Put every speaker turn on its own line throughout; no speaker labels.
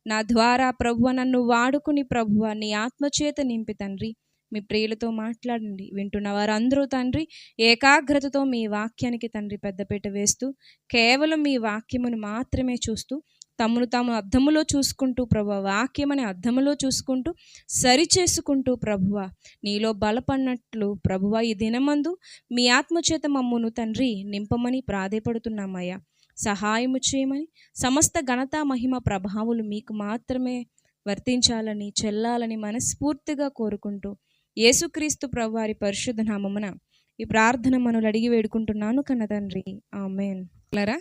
నా ద్వారా ప్రభువ నన్ను వాడుకుని ప్రభువ నీ ఆత్మచేత నింపి తండ్రి మీ ప్రియులతో మాట్లాడండి. వింటున్న వారందరూ తండ్రి ఏకాగ్రతతో మీ వాక్యానికి తండ్రి పెద్దపీట వేస్తూ కేవలం మీ వాక్యమును మాత్రమే చూస్తూ తమను తాము అద్దములో చూసుకుంటూ ప్రభువ వాక్యమని అద్దములో చూసుకుంటూ సరిచేసుకుంటూ ప్రభువ నీలో బలపడినట్లు ప్రభువ ఈ దినమందు మీ ఆత్మచేత మమ్మును తండ్రి నింపమని ప్రాధేయపడుతున్నామయ్యా. సహాయము చేయమని, సమస్త ఘనత మహిమ ప్రభావులు మీకు మాత్రమే వర్తించాలని చెల్లాలని మనస్ఫూర్తిగా కోరుకుంటూ యేసుక్రీస్తు ప్రభువారి పరిశుద్ధ నామమున ఈ ప్రార్థన మనలు అడిగి వేడుకుంటున్నాను కన్న తండ్రి, ఆమేన్. లరా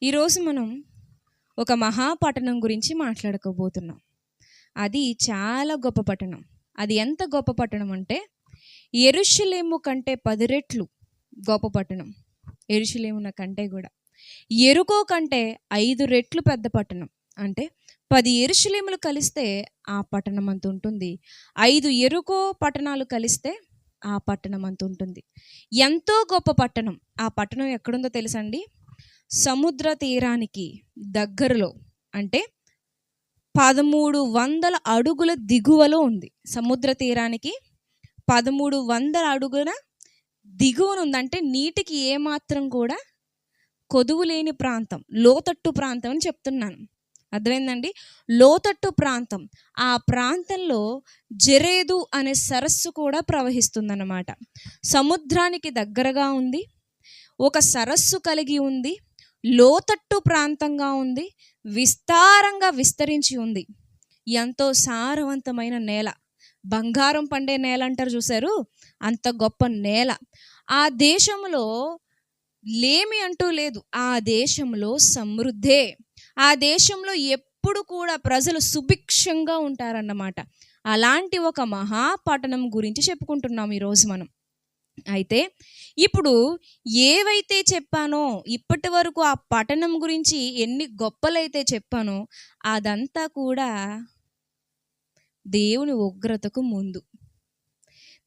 ఈరోజు మనం ఒక మహాపట్టణం గురించి మాట్లాడుకోబోతున్నాం. అది చాలా గొప్ప పట్టణం. అది ఎంత గొప్ప పట్టణం అంటే యెరూషలేము కంటే 10 రెట్లు గొప్ప పట్టణం. యెరూషలేమున కంటే కూడా యెరికో కంటే 5 రెట్లు పెద్ద పట్టణం. అంటే 10 యెరూషలేములు కలిస్తే ఆ పట్టణం అంత ఉంటుంది. 5 యెరికో పట్టణాలు కలిస్తే ఆ పట్టణం అంత ఉంటుంది. ఎంతో గొప్ప పట్టణం. ఆ పట్టణం ఎక్కడుందో తెలుసండి? సముద్ర తీరానికి దగ్గరలో, అంటే 1300 అడుగుల దిగువలో ఉంది. సముద్ర తీరానికి 1300 అడుగుల దిగువన ఉందంటే నీటికి ఏమాత్రం కూడా కొదువు లేని ప్రాంతం, లోతట్టు ప్రాంతం అని చెప్తున్నాను. అర్థమైందండి? లోతట్టు ప్రాంతం. ఆ ప్రాంతంలో జెరేదు అనే సరస్సు కూడా ప్రవహిస్తుందన్నమాట. సముద్రానికి దగ్గరగా ఉంది, ఒక సరస్సు కలిగి ఉంది, లోతట్టు ప్రాంతంగా ఉంది, విస్తారంగా విస్తరించి ఉంది. ఎంతో సారవంతమైన నేల, బంగారం పండే నేల అంటారు చూశారు, అంత గొప్ప నేల. ఆ దేశంలో లేమి అంటూ లేదు. ఆ దేశంలో సమృద్ధే. ఆ దేశంలో ఎప్పుడు కూడా ప్రజలు సుభిక్షంగా ఉంటారన్నమాట. అలాంటి ఒక మహాపట్టణం గురించి చెప్పుకుంటున్నాం ఈరోజు మనం. అయితే ఇప్పుడు ఏవైతే చెప్పానో, ఇప్పటి వరకు ఆ పట్టణం గురించి ఎన్ని గొప్పలైతే చెప్పానో అదంతా కూడా దేవుని ఉగ్రతకు ముందు.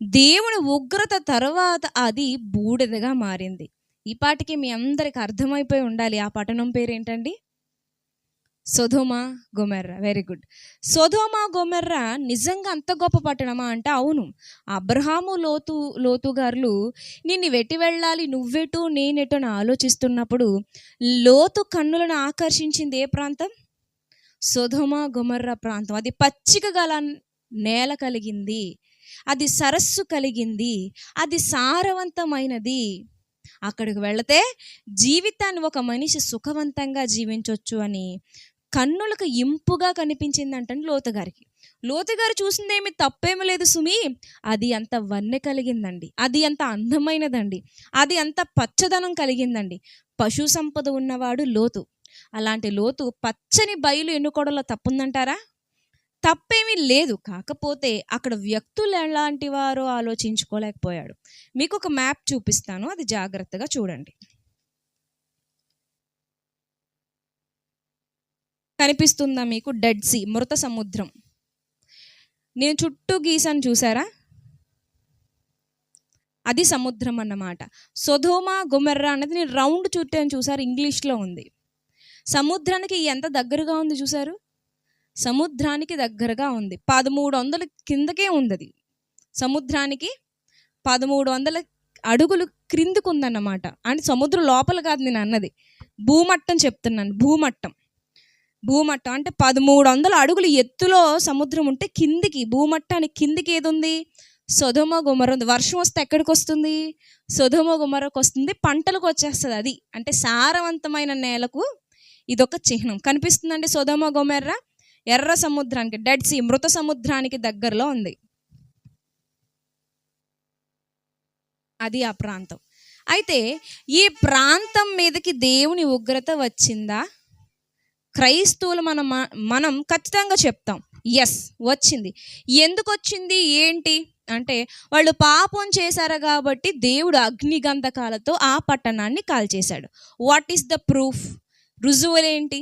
దేవుని ఉగ్రత తర్వాత అది బూడిదగా మారింది. ఈ పాటికి మీ అందరికి అర్థమైపోయి ఉండాలి ఆ పట్టణం పేరు ఏంటండి? సొదొమ గొమొర్రా. Very good. సొదొమ గొమొర్రా నిజంగా అంత గొప్ప పట్టణమా అంటే అవును. అబ్రహాము లోతు గారు నిన్ను వెట్టి వెళ్ళాలి, నువ్వెటు నేనెటు అని ఆలోచిస్తున్నప్పుడు లోతు కన్నులను ఆకర్షించింది ఏ ప్రాంతం? సొదొమ గొమొర్రా ప్రాంతం. అది పచ్చిక గల నేల కలిగింది, అది సరస్సు కలిగింది, అది సారవంతమైనది. అక్కడికి వెళితే జీవితాన్ని ఒక మనిషి సుఖవంతంగా జీవించవచ్చు అని కన్నులకు ఇంపుగా కనిపించిందంటండి లోతు గారికి. లోతు గారు చూసిందేమి తప్పేమీ లేదు సుమి. అది అంత వన్నె కలిగిందండి, అది అంత అందమైనదండి, అది అంత పచ్చదనం కలిగిందండి. పశు సంపద ఉన్నవాడు లోతు. అలాంటి లోతు పచ్చని బయలు ఎన్నుకోవడంలో తప్పుందంటారా? తప్పేమీ లేదు. కాకపోతే అక్కడ వ్యక్తులు ఎలాంటి వారో ఆలోచించుకోలేకపోయాడు. మీకు ఒక మ్యాప్ చూపిస్తాను, అది జాగ్రత్తగా చూడండి. కనిపిస్తుందా మీకు? డెడ్ సీ, మృత సముద్రం. నేను చుట్టూ గీసాను చూసారా? అది సముద్రం అన్నమాట. సొదొమ గొమొర్రా అనేది నేను రౌండ్ చుట్టాను చూసారు, ఇంగ్లీష్లో ఉంది. సముద్రానికి ఎంత దగ్గరగా ఉంది చూసారు? సముద్రానికి దగ్గరగా ఉంది. 1300 కిందకే ఉంది. అది సముద్రానికి 1300 అడుగులు క్రిందకు ఉందన్నమాట. అంటే సముద్రం లోపల కాదు నేను అన్నది, భూమట్టం చెప్తున్నాను. భూమట్టం అంటే 1300 అడుగులు ఎత్తులో సముద్రం ఉంటే కిందికి, భూమట్టానికి కిందికి ఏది ఉంది? సొదొమ గొమొర్రా ఉంది. వర్షం వస్తే ఎక్కడికి వస్తుంది? సొదొమ గొమొర్రాకు వస్తుంది, పంటలకు వచ్చేస్తుంది. అది అంటే సారవంతమైన నేలకు ఇదొక చిహ్నం. కనిపిస్తుందండి సొదొమ గొమొర్రా? ఎర్ర సముద్రానికి, డెడ్ సీ, మృత సముద్రానికి దగ్గరలో ఉంది. అది ఆ ప్రాంతం. అయితే ఈ ప్రాంతం మీదకి దేవుని ఉగ్రత వచ్చిందా? క్రైస్తవులు మనం ఖచ్చితంగా చెప్తాం, ఎస్ వచ్చింది. ఎందుకు వచ్చింది ఏంటి అంటే, వాళ్ళు పాపం చేశారు కాబట్టి దేవుడు అగ్నిగంధకాలతో ఆ పట్టణాన్ని కాల్చేశాడు. What is the proof? రుజువులేంటి?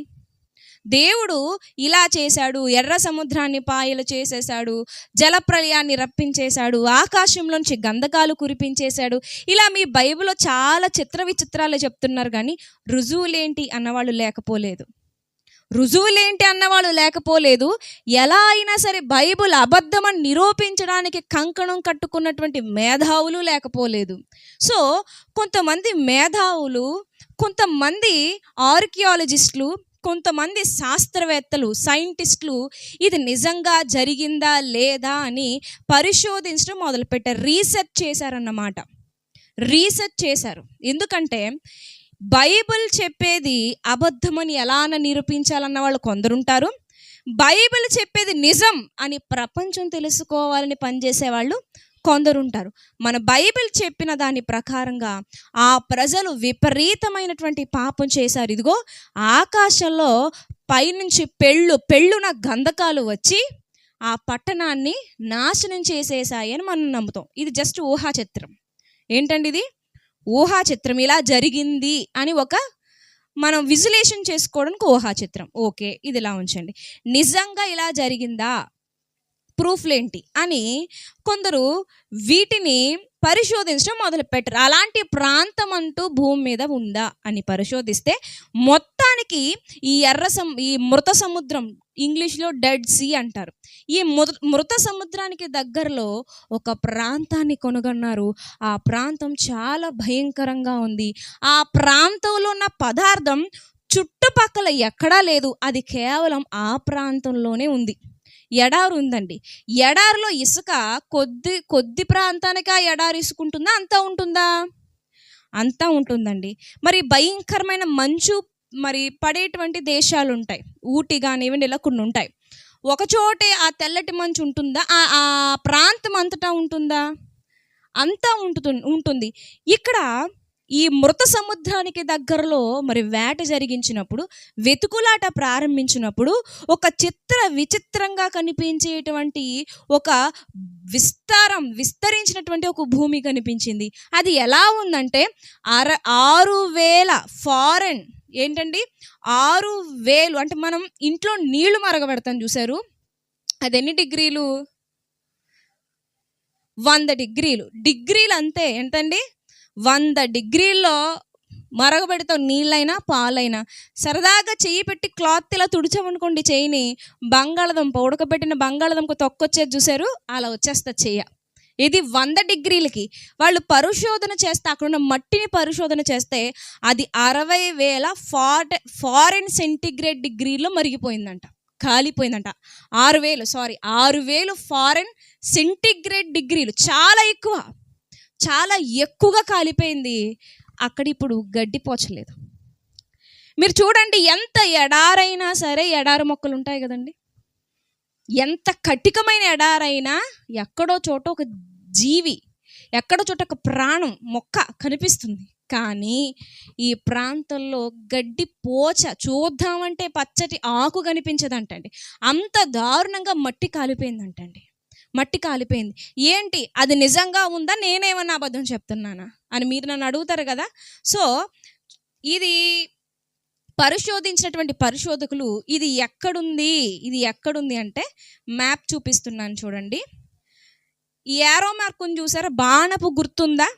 దేవుడు ఇలా చేశాడు, ఎర్ర సముద్రాన్ని పాయలు చేసేశాడు, జలప్రలయాన్ని రప్పించేశాడు, ఆకాశంలోంచి గంధకాలు కురిపించేశాడు. ఇలా మీ బైబిల్లో చాలా చిత్ర విచిత్రాలు చెప్తున్నారు, కానీ రుజువులేంటి అన్నవాళ్ళు లేకపోలేదు. రుజువులేంటి అన్నవాళ్ళు లేకపోలేదు. ఎలా అయినా సరే బైబిల్ అబద్ధమని నిరూపించడానికి కంకణం కట్టుకున్నటువంటి మేధావులు లేకపోలేదు. సో కొంతమంది మేధావులు, కొంతమంది ఆర్కియాలజిస్టులు, కొంతమంది శాస్త్రవేత్తలు, సైంటిస్టులు ఇది నిజంగా జరిగిందా లేదా అని పరిశోధించడం మొదలుపెట్టారు. రీసెర్చ్ చేశారన్నమాట. రీసెర్చ్ చేశారు. ఎందుకంటే బైబిల్ చెప్పేది అబద్ధమని ఎలా నిరూపించాలన్న వాళ్ళు కొందరుంటారు. బైబిల్ చెప్పేది నిజం అని ప్రపంచం తెలుసుకోవాలని పనిచేసేవాళ్ళు కొందరుంటారు. మన బైబిల్ చెప్పిన దాని ప్రకారంగా ఆ ప్రజలు విపరీతమైనటువంటి పాపం చేశారు. ఇదిగో ఆకాశంలో పైనుంచి పెళ్ళున గంధకాలు వచ్చి ఆ పట్టణాన్ని నాశనం చేసేసాయి అని మనం నమ్ముతాం. ఇది జస్ట్ ఊహా చిత్రం. ఏంటండి ఇది? ఊహా చిత్రం. ఇలా జరిగింది అని మనం విజులేషన్ చేసుకోవడానికి ఊహా చిత్రం. ఓకే, ఇది ఇలా ఉంచండి. నిజంగా ఇలా జరిగిందా, ప్రూఫ్లేంటి అని కొందరు వీటిని పరిశోధించడం మొదలుపెట్టారు. అలాంటి ప్రాంతం అంటూ భూమి మీద ఉందా అని పరిశోధిస్తే మొత్తానికి ఈ మృత సముద్రం, ఇంగ్లీష్లో డెడ్ సీ అంటారు, ఈ మృత సముద్రానికి దగ్గరలో ఒక ప్రాంతాన్ని కనుగొన్నారు. ఆ ప్రాంతం చాలా భయంకరంగా ఉంది. ఆ ప్రాంతంలో ఉన్న పదార్థం చుట్టుపక్కల ఎక్కడా లేదు. అది కేవలం ఆ ప్రాంతంలోనే ఉంది. ఎడారి ఉందండి. ఎడారిలో ఇసుక కొద్ది ప్రాంతానికి ఆ ఎడారి ఇసుక ఉంటుందా? అంతా ఉంటుందా? అంతా ఉంటుందండి. మరి భయంకరమైన మంచు మరి పడేటువంటి దేశాలు ఉంటాయి. ఊటీ కానివ్వండి, ఇలా కొన్ని ఉంటాయి. ఒకచోటే ఆ తెల్లటి మంచు ఉంటుందా? ఆ ప్రాంతం అంతటా ఉంటుందా? అంతా ఉంటుంది. ఇక్కడ ఈ మృత సముద్రానికి దగ్గరలో మరి వేట జరిగించినప్పుడు, వెతుకులాట ప్రారంభించినప్పుడు ఒక విచిత్రంగా కనిపించేటువంటి ఒక విస్తరించినటువంటి ఒక భూమి కనిపించింది. అది ఎలా ఉందంటే 6,000 ఫారెన్, ఏంటండి 6,000 అంటే మనం ఇంట్లో నీళ్లు మరగబెడతాం చూసారు, అది ఎన్ని డిగ్రీలు? 100 డిగ్రీలు. డిగ్రీలు అంతే. ఎంతండి? 100 డిగ్రీల్లో మరగబెడతాం నీళ్ళైనా పాలైనా. సరదాగా చెయ్యి పెట్టి క్లాత్ ఇలా తుడిచామనుకోండి చెయ్యిని, ఉడకబెట్టిన బంగాళదుంప తొక్కొచ్చేది చూసారు, అలా వచ్చేస్తుంది చెయ్య. ఇది 100 డిగ్రీలకి వాళ్ళు పరిశోధన చేస్తే, అక్కడున్న మట్టిని పరిశోధన చేస్తే అది 60,000 ఫారెన్ సెంటిగ్రేడ్ డిగ్రీలో మరిగిపోయిందంట, కాలిపోయిందంట. 6,000 ఫారెన్ సెంటిగ్రేడ్ డిగ్రీలు, చాలా ఎక్కువగా కాలిపోయింది. అక్కడ ఇప్పుడు గడ్డిపోచలేదు. మీరు చూడండి, ఎంత ఎడారైనా సరే ఎడారి మొక్కలు ఉంటాయి కదండి. ఎంత కఠికమైన ఎడారైనా ఎక్కడో చోట ఒక జీవి, ఎక్కడో చోట ఒక ప్రాణం, మొక్క కనిపిస్తుంది. కానీ ఈ ప్రాంతంలో గడ్డి పోచ చూద్దామంటే పచ్చటి ఆకు కనిపించదంటండి. అంత దారుణంగా మట్టి కాలిపోయిందంటండి. మట్టి కాలిపోయింది. ఏంటి అది నిజంగా ఉందా, నేనేమన్నా అబద్ధం చెప్తున్నానా అని మీరు నన్ను అడుగుతారు కదా. సో ఇది పరిశోధించినటువంటి పరిశోధకులు ఇది ఎక్కడుంది అంటే మ్యాప్ చూపిస్తున్నాను చూడండి. ఈ యారో మార్కుని చూసారా? బాణపు గుర్తుందా?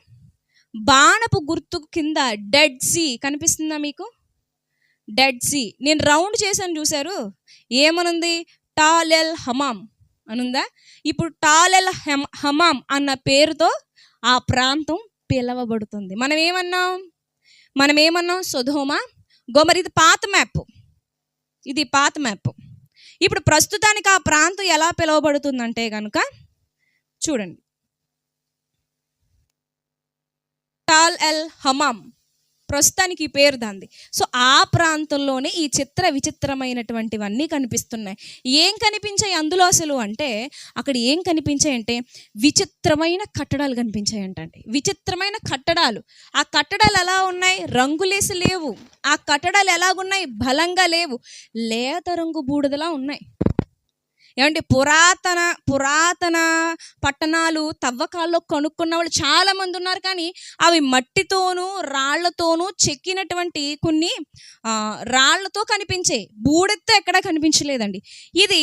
బాణపు గుర్తు కింద డెడ్ సీ కనిపిస్తుందా మీకు? Dead Sea. నేను రౌండ్ చేశాను చూసారు, ఏమనుంది? టాల్ ఎల్ హమామ్ అనుందా? ఇప్పుడు టాల్ ఎల్ హమామ్ అన్న పేరుతో ఆ ప్రాంతం పిలవబడుతుంది. మనం ఏమన్నాం? సొదొమ గొమొర్రా. ఇది పాత మ్యాప్. ఇప్పుడు ప్రస్తుతానికి ఆ ప్రాంతం ఎలా పిలువబడుతుందంటే కనుక చూడండి, టాల్ ఎల్ హమామ్ ప్రస్తుతానికి ఈ పేరు దాంది. సో ఆ ప్రాంతంలోనే ఈ విచిత్రమైనటువంటివన్నీ కనిపిస్తున్నాయి. ఏం కనిపించాయి అందులో అసలు అంటే, అక్కడ ఏం కనిపించాయంటే విచిత్రమైన కట్టడాలు కనిపించాయంటండి. విచిత్రమైన కట్టడాలు. ఆ కట్టడాలు ఎలా ఉన్నాయి? రంగులేసి లేవు. ఆ కట్టడాలు ఎలాగున్నాయి? బలంగా లేవు, లేత రంగు బూడిదలా ఉన్నాయి. ఏమంటే పురాతన పట్టణాలు తవ్వకాల్లో కనుక్కున్న వాళ్ళు చాలామంది ఉన్నారు. కానీ అవి మట్టితోనూ రాళ్లతోనూ చెక్కినటువంటి కొన్ని రాళ్లతో కనిపించాయి. బూడెత్తో ఎక్కడా కనిపించలేదండి. ఇది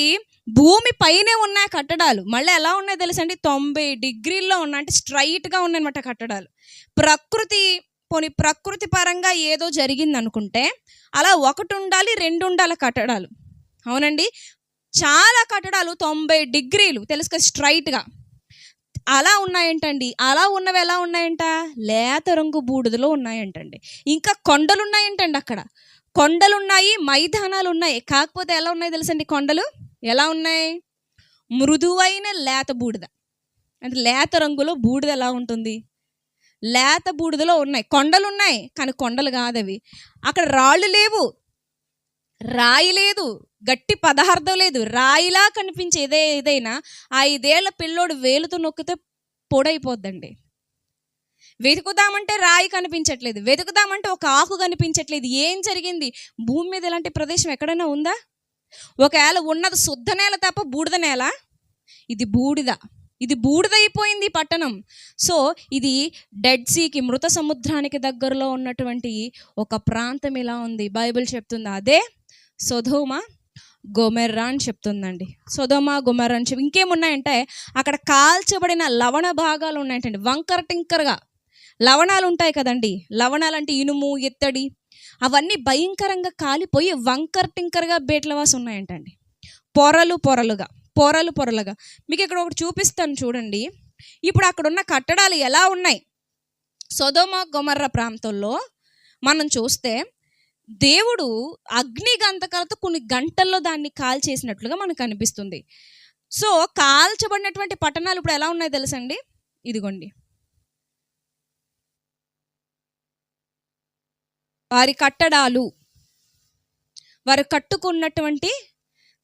భూమి పైనే ఉన్నాయి కట్టడాలు. మళ్ళీ ఎలా ఉన్నాయి తెలుసండి? 90 డిగ్రీల్లో ఉన్నాయి, అంటే స్ట్రైట్గా ఉన్నాయన్నమాట కట్టడాలు. పోనీ ప్రకృతి పరంగా ఏదో జరిగింది అనుకుంటే అలా ఒకటి ఉండాలి, రెండు ఉండాలి కట్టడాలు. అవునండి, చాలా కట్టడాలు 90 డిగ్రీలు తెలుసు కదా స్ట్రైట్గా అలా ఉన్నాయంటండి. అలా ఉన్నవి ఎలా ఉన్నాయంట, లేత రంగు బూడిదలో ఉన్నాయంటండి. ఇంకా కొండలు ఉన్నాయంటండి, అక్కడ కొండలు ఉన్నాయి, మైదానాలు ఉన్నాయి. కాకపోతే ఎలా ఉన్నాయి తెలుసండి, కొండలు ఎలా ఉన్నాయి, మృదువైన లేత బూడిద. అంటే లేత రంగులో బూడిద ఎలా ఉంటుంది, లేత బూడిదలో ఉన్నాయి. కొండలు ఉన్నాయి కానీ కొండలు కాదవి. అక్కడ రాళ్ళు లేవు, రాయి లేదు, గట్టి పదార్థం లేదు. రాయిలా కనిపించే ఏదైనా 5 ఏళ్ల పిల్లోడు వేలుతో నొక్కితే పొడైపోద్దండి. వెతుకుదామంటే రాయి కనిపించట్లేదు, వెతుకుదామంటే ఒక ఆకు కనిపించట్లేదు. ఏం జరిగింది, భూమి మీద ఇలాంటి ప్రదేశం ఎక్కడైనా ఉందా? ఒకవేళ ఉన్నది శుద్ధ నేల తప్ప బూడిద నేల. ఇది బూడిద, ఇది బూడిదైపోయింది పట్టణం. సో ఇది డెడ్ సీకి, మృత సముద్రానికి దగ్గరలో ఉన్నటువంటి ఒక ప్రాంతం ఇలా ఉంది. బైబిల్ చెప్తుంది అదే సొదొమ గొమొర్రా అని చెప్తుందండి. సొదొమ గొమొర్రా అని చెప్పి ఇంకేమున్నాయంటే అక్కడ కాల్చబడిన లవణ భాగాలు ఉన్నాయంటండి. వంకర టింకరగా లవణాలు ఉంటాయి కదండి, లవణాలు అంటే ఇనుము, ఇత్తడి, అవన్నీ భయంకరంగా కాలిపోయి వంకర టింకరగా బేట్లవాసి ఉన్నాయంటండి. పొరలు పొరలుగా మీకు ఇక్కడ ఒకటి చూపిస్తాను చూడండి. ఇప్పుడు అక్కడ ఉన్న కట్టడాలు ఎలా ఉన్నాయి, సొదొమ గొమొర్రా ప్రాంతంలో మనం చూస్తే దేవుడు అగ్ని గంధకాలతో కొన్ని గంటల్లో దాన్ని కాల్చేసినట్లుగా మనకు అనిపిస్తుంది. సో కాల్చబడినటువంటి పట్టణాలు ఇప్పుడు ఎలా ఉన్నాయి తెలుసండి, ఇదిగోండి వారి కట్టడాలు, వారు కట్టుకున్నటువంటి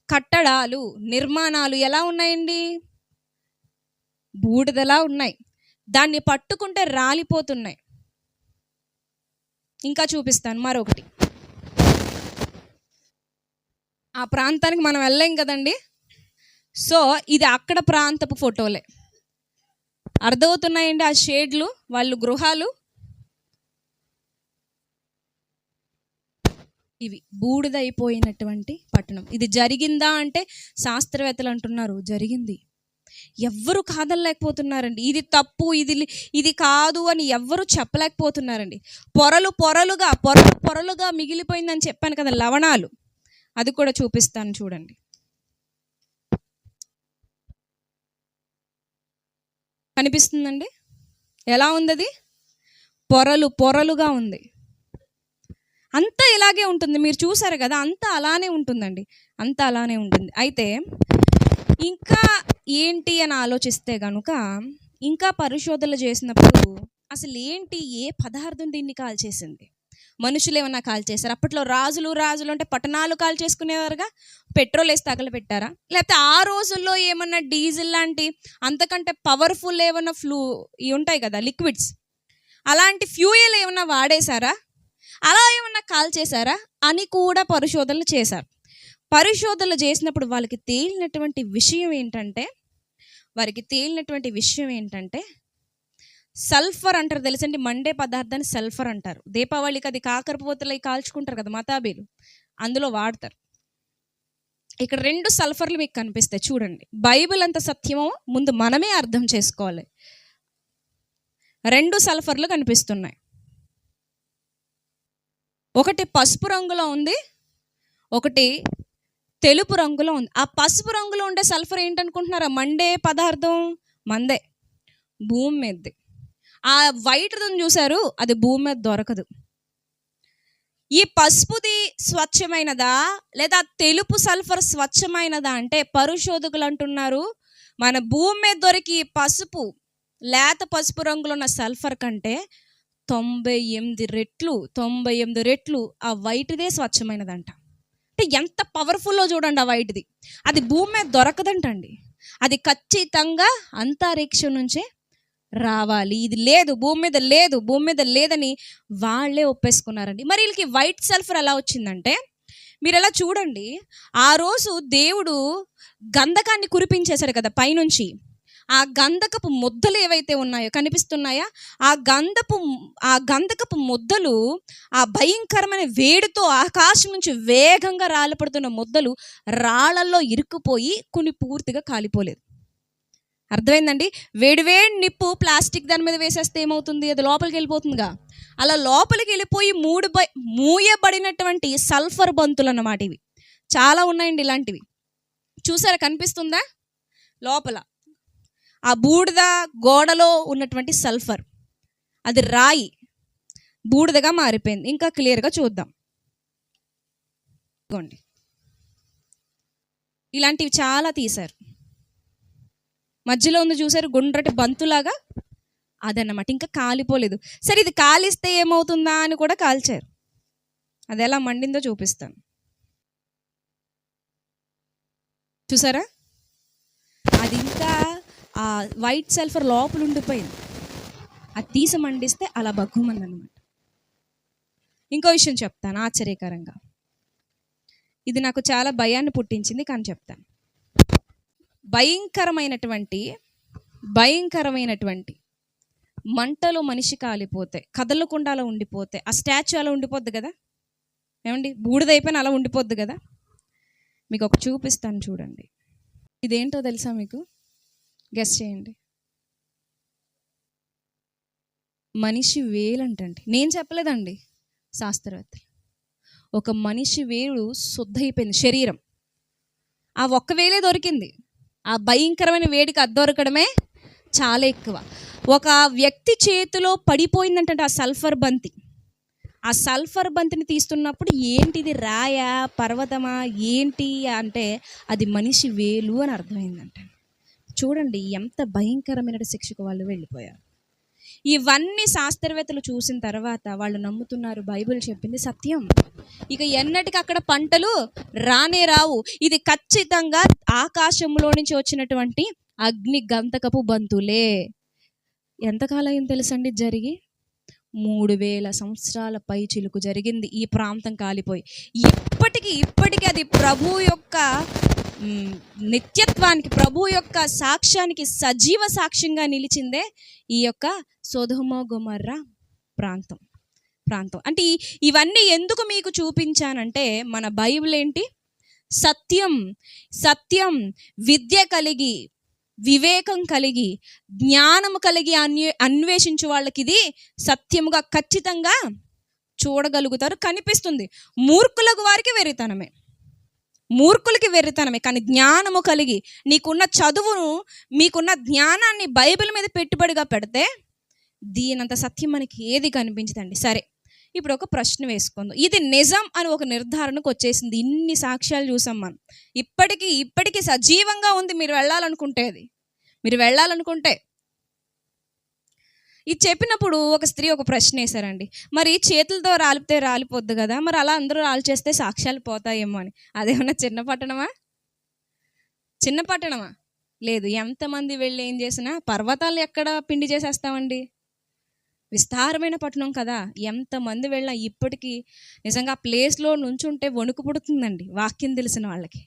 కట్టడాలు, నిర్మాణాలు ఎలా ఉన్నాయండి, బూడిదలా ఉన్నాయి. దాన్ని పట్టుకుంటే రాలిపోతున్నాయి. ఇంకా చూపిస్తాను మరొకటి. ఆ ప్రాంతానికి మనం వెళ్ళాం కదండి. సో ఇది అక్కడ ప్రాంతపు ఫోటోలే అర్థమవుతున్నాయండి. ఆ షేడ్లు, వాళ్ళు గృహాలు, ఇవి బూడిదైపోయినటువంటి పట్టణం. ఇది జరిగిందా అంటే శాస్త్రవేత్తలు అంటున్నారు జరిగింది. ఎవ్వరు కాదనలేకపోతున్నారండి. ఇది తప్పు, ఇది కాదు అని ఎవ్వరు చెప్పలేకపోతున్నారండి. పొరలుగా మిగిలిపోయిందని చెప్పాను కదా లవణాలు, అది కూడా చూపిస్తాను చూడండి. కనిపిస్తుందండి ఎలా ఉంది, అది పొరలుగా ఉంది. అంతా ఇలాగే ఉంటుంది, మీరు చూసారు కదా, అంతా అలానే ఉంటుందండి, అంతా అలానే ఉంటుంది. అయితే ఇంకా ఏంటి అని ఆలోచిస్తే కనుక ఇంకా పరిశోధనలు చేసినప్పుడు అసలు ఏంటి, ఏ పదార్థం దీన్ని కాల్చేసింది, మనుషులు ఏమన్నా కాల్చేశారు? అప్పట్లో రాజులు అంటే పట్టణాలు కాల్చేసుకునేవారుగా, పెట్రోల్ వేసి తగలబెట్టారా? లేకపోతే ఆ రోజుల్లో ఏమన్నా డీజిల్ లాంటి అంతకంటే పవర్ఫుల్ ఏమన్నా ఇవి ఉంటాయి కదా లిక్విడ్స్, అలాంటి ఫ్యూయల్ ఏమన్నా వాడేశారా, అలా ఏమన్నా కాల్చేశారా అని కూడా పరిశోధనలు చేశారు. పరిశోధనలు చేసినప్పుడు వారికి తేలినటువంటి విషయం ఏంటంటే సల్ఫర్ అంటారు తెలుసండి, మండే పదార్థాన్ని సల్ఫర్ అంటారు. దీపావళికి అది కాకరపోతలై కాల్చుకుంటారు కదా మతాబీలు, అందులో వాడతారు. ఇక్కడ 2 సల్ఫర్లు మీకు కనిపిస్తాయి చూడండి. బైబిల్ ఎంత సత్యమో ముందు మనమే అర్థం చేసుకోవాలి. 2 సల్ఫర్లు కనిపిస్తున్నాయి. ఒకటి పసుపు రంగులో ఉంది, ఒకటి తెలుపు రంగులో ఉంది. ఆ పసుపు రంగులో ఉండే సల్ఫర్ ఏంటనుకుంటున్నారా? మండే పదార్థం మందే, భూమి మీదది. ఆ వైట్ది చూశారు, అది భూమి మీద దొరకదు. ఈ పసుపుది స్వచ్ఛమైనదా లేదా తెలుపు సల్ఫర్ స్వచ్ఛమైనదా అంటే పరిశోధకులు అంటున్నారు మన భూమి మీద దొరికి పసుపు, లేత పసుపు రంగులో ఉన్న సల్ఫర్ కంటే 98 రెట్లు ఆ వైట్దే స్వచ్ఛమైనదంట. అంటే ఎంత పవర్ఫుల్లో చూడండి ఆ వైట్ది. అది భూమి మీద దొరకదంటండి, అది ఖచ్చితంగా అంతరిక్షం నుంచే రావాలి. ఇది లేదు, భూమి మీద లేదని వాళ్ళే ఒప్పేసుకున్నారండి. మరి వీళ్ళకి వైట్ సల్ఫర్ ఎలా వచ్చిందంటే మీరు ఎలా చూడండి, ఆ రోజు దేవుడు గంధకాన్ని కురిపించేశాడు కదా పైనుంచి. ఆ గంధకపు ముద్దలు ఏవైతే ఉన్నాయో కనిపిస్తున్నాయా, ఆ గంధకపు ముద్దలు ఆ భయంకరమైన వేడితో ఆకాశం నుంచి వేగంగా రాలిపడుతున్న ముద్దలు రాళ్ళల్లో ఇరుక్కుపోయి కొన్ని పూర్తిగా కాలిపోలేదు. అర్థమైందండి? వేడివేడి నిప్పు ప్లాస్టిక్ దాని మీద వేసేస్తే ఏమవుతుంది? అది లోపలికి వెళ్ళిపోతుందిగా. అలా లోపలికి వెళ్ళిపోయి మూయబడినటువంటి సల్ఫర్ బంతులు అన్నమాట ఇవి. చాలా ఉన్నాయండి ఇలాంటివి. చూసారా, కనిపిస్తుందా? లోపల ఆ బూడిద గోడలో ఉన్నటువంటి సల్ఫర్, అది రాయి బూడిదగా మారిపోయింది. ఇంకా క్లియర్గా చూద్దాం. ఇదిగోండి, ఇలాంటివి చాలా తీశారు. మధ్యలో ఉంది చూసారు, గుండ్రటి బంతులాగా, అదన్నమాట. ఇంకా కాలిపోలేదు. సరే, ఇది కాలిస్తే ఏమవుతుందా అని కూడా కాల్చారు. అది ఎలా మండిందో చూపిస్తాను. చూసారా, అది ఇంకా ఆ వైట్ సల్ఫర్ లోపల ఉండిపోయింది. అది తీసి మండిస్తే అలా బగ్గుమంది అనమాట. ఇంకో విషయం చెప్తాను ఆశ్చర్యకరంగా. ఇది నాకు చాలా భయాన్ని పుట్టించింది, కానీ చెప్తాను. భయంకరమైనటువంటి మంటలో మనిషి కాలిపోతే, కదలకుండా అలా ఉండిపోతే, ఆ స్టాచ్యూ అలా ఉండిపోద్ది కదా, ఏమండి? బూడిదైపోయిన అలా ఉండిపోద్ది కదా. మీకు ఒక చూపిస్తాను, చూడండి. ఇదేంటో తెలుసా మీకు? గెస్ చేయండి. మనిషి వేలంటండి. నేను చెప్పలేదండి, శాస్త్రవేత్తలు. ఒక మనిషి వేలు శుద్ధైపోయింది, శరీరం. ఆ ఒక్క వేలే దొరికింది. ఆ భయంకరమైన వేడికి అది దొరకడమే చాలా ఎక్కువ. ఒక వ్యక్తి చేతిలో పడిపోయిందంటే ఆ సల్ఫర్ బంతి, ఆ సల్ఫర్ బంతిని తీస్తున్నప్పుడు ఏంటిది, రాయా పర్వతమా ఏంటి అంటే అది మనిషి వేలు అని అర్థమైందంట. చూడండి ఎంత భయంకరమైన శిక్షకు వాళ్ళు వెళ్ళిపోయారు. ఇవన్నీ శాస్త్రవేత్తలు చూసిన తర్వాత వాళ్ళు నమ్ముతున్నారు బైబిల్ చెప్పింది సత్యం, ఇక ఎన్నటికి అక్కడ పంటలు రానే రావు, ఇది ఖచ్చితంగా ఆకాశంలో నుంచి వచ్చినటువంటి అగ్ని గంధకపు బంతులే. ఎంతకాలం అయింది తెలుసండి జరిగి? 3000 సంవత్సరాల పై చిలుకు జరిగింది ఈ ప్రాంతం కాలిపోయి. ఇప్పటికీ అది ప్రభు యొక్క నిత్యత్వానికి, ప్రభు యొక్క సాక్ష్యానికి సజీవ సాక్ష్యంగా నిలిచిందే ఈ యొక్క సొదొమ గొమొర్రా ప్రాంతం. అంటే ఇవన్నీ ఎందుకు మీకు చూపించానంటే, మన బైబిల్ ఏంటి? సత్యం విద్య కలిగి, వివేకం కలిగి, జ్ఞానము కలిగి అన్వేషించు వాళ్ళకి ఇది సత్యముగా ఖచ్చితంగా చూడగలుగుతారు, కనిపిస్తుంది. మూర్ఖులకి వెర్రితనమే. కానీ జ్ఞానము కలిగి, నీకున్న చదువును, మీకున్న జ్ఞానాన్ని బైబిల్ మీద పెట్టుబడిగా పెడితే దీనంత సత్యం మనకి ఏది కనిపించదండి. సరే, ఇప్పుడు ఒక ప్రశ్న వేసుకుందాం. ఇది నిజం అని ఒక నిర్ధారణకు వచ్చేసింది. ఇన్ని సాక్ష్యాలు చూసాం మనం. ఇప్పటికీ సజీవంగా ఉంది. మీరు వెళ్ళాలనుకుంటే ఇది చెప్పినప్పుడు ఒక స్త్రీ ఒక ప్రశ్న వేశారండి, మరి చేతులతో రాలిపితే రాలిపోద్ది కదా, మరి అలా అందరూ రాల్చేస్తే సాక్ష్యాలు పోతాయేమో అని. అదేమన్నా చిన్న పట్టణమా? లేదు. ఎంతమంది వెళ్ళి ఏం చేసినా పర్వతాలు ఎక్కడ పిండి చేసేస్తామండి? విస్తారమైన పట్టణం కదా. ఎంతమంది వెళ్ళినా ఇప్పటికీ నిజంగా ఆ ప్లేస్లో నుంచుంటే వణుకు పుడుతుందండి. వాక్యం తెలిసిన వాళ్ళకి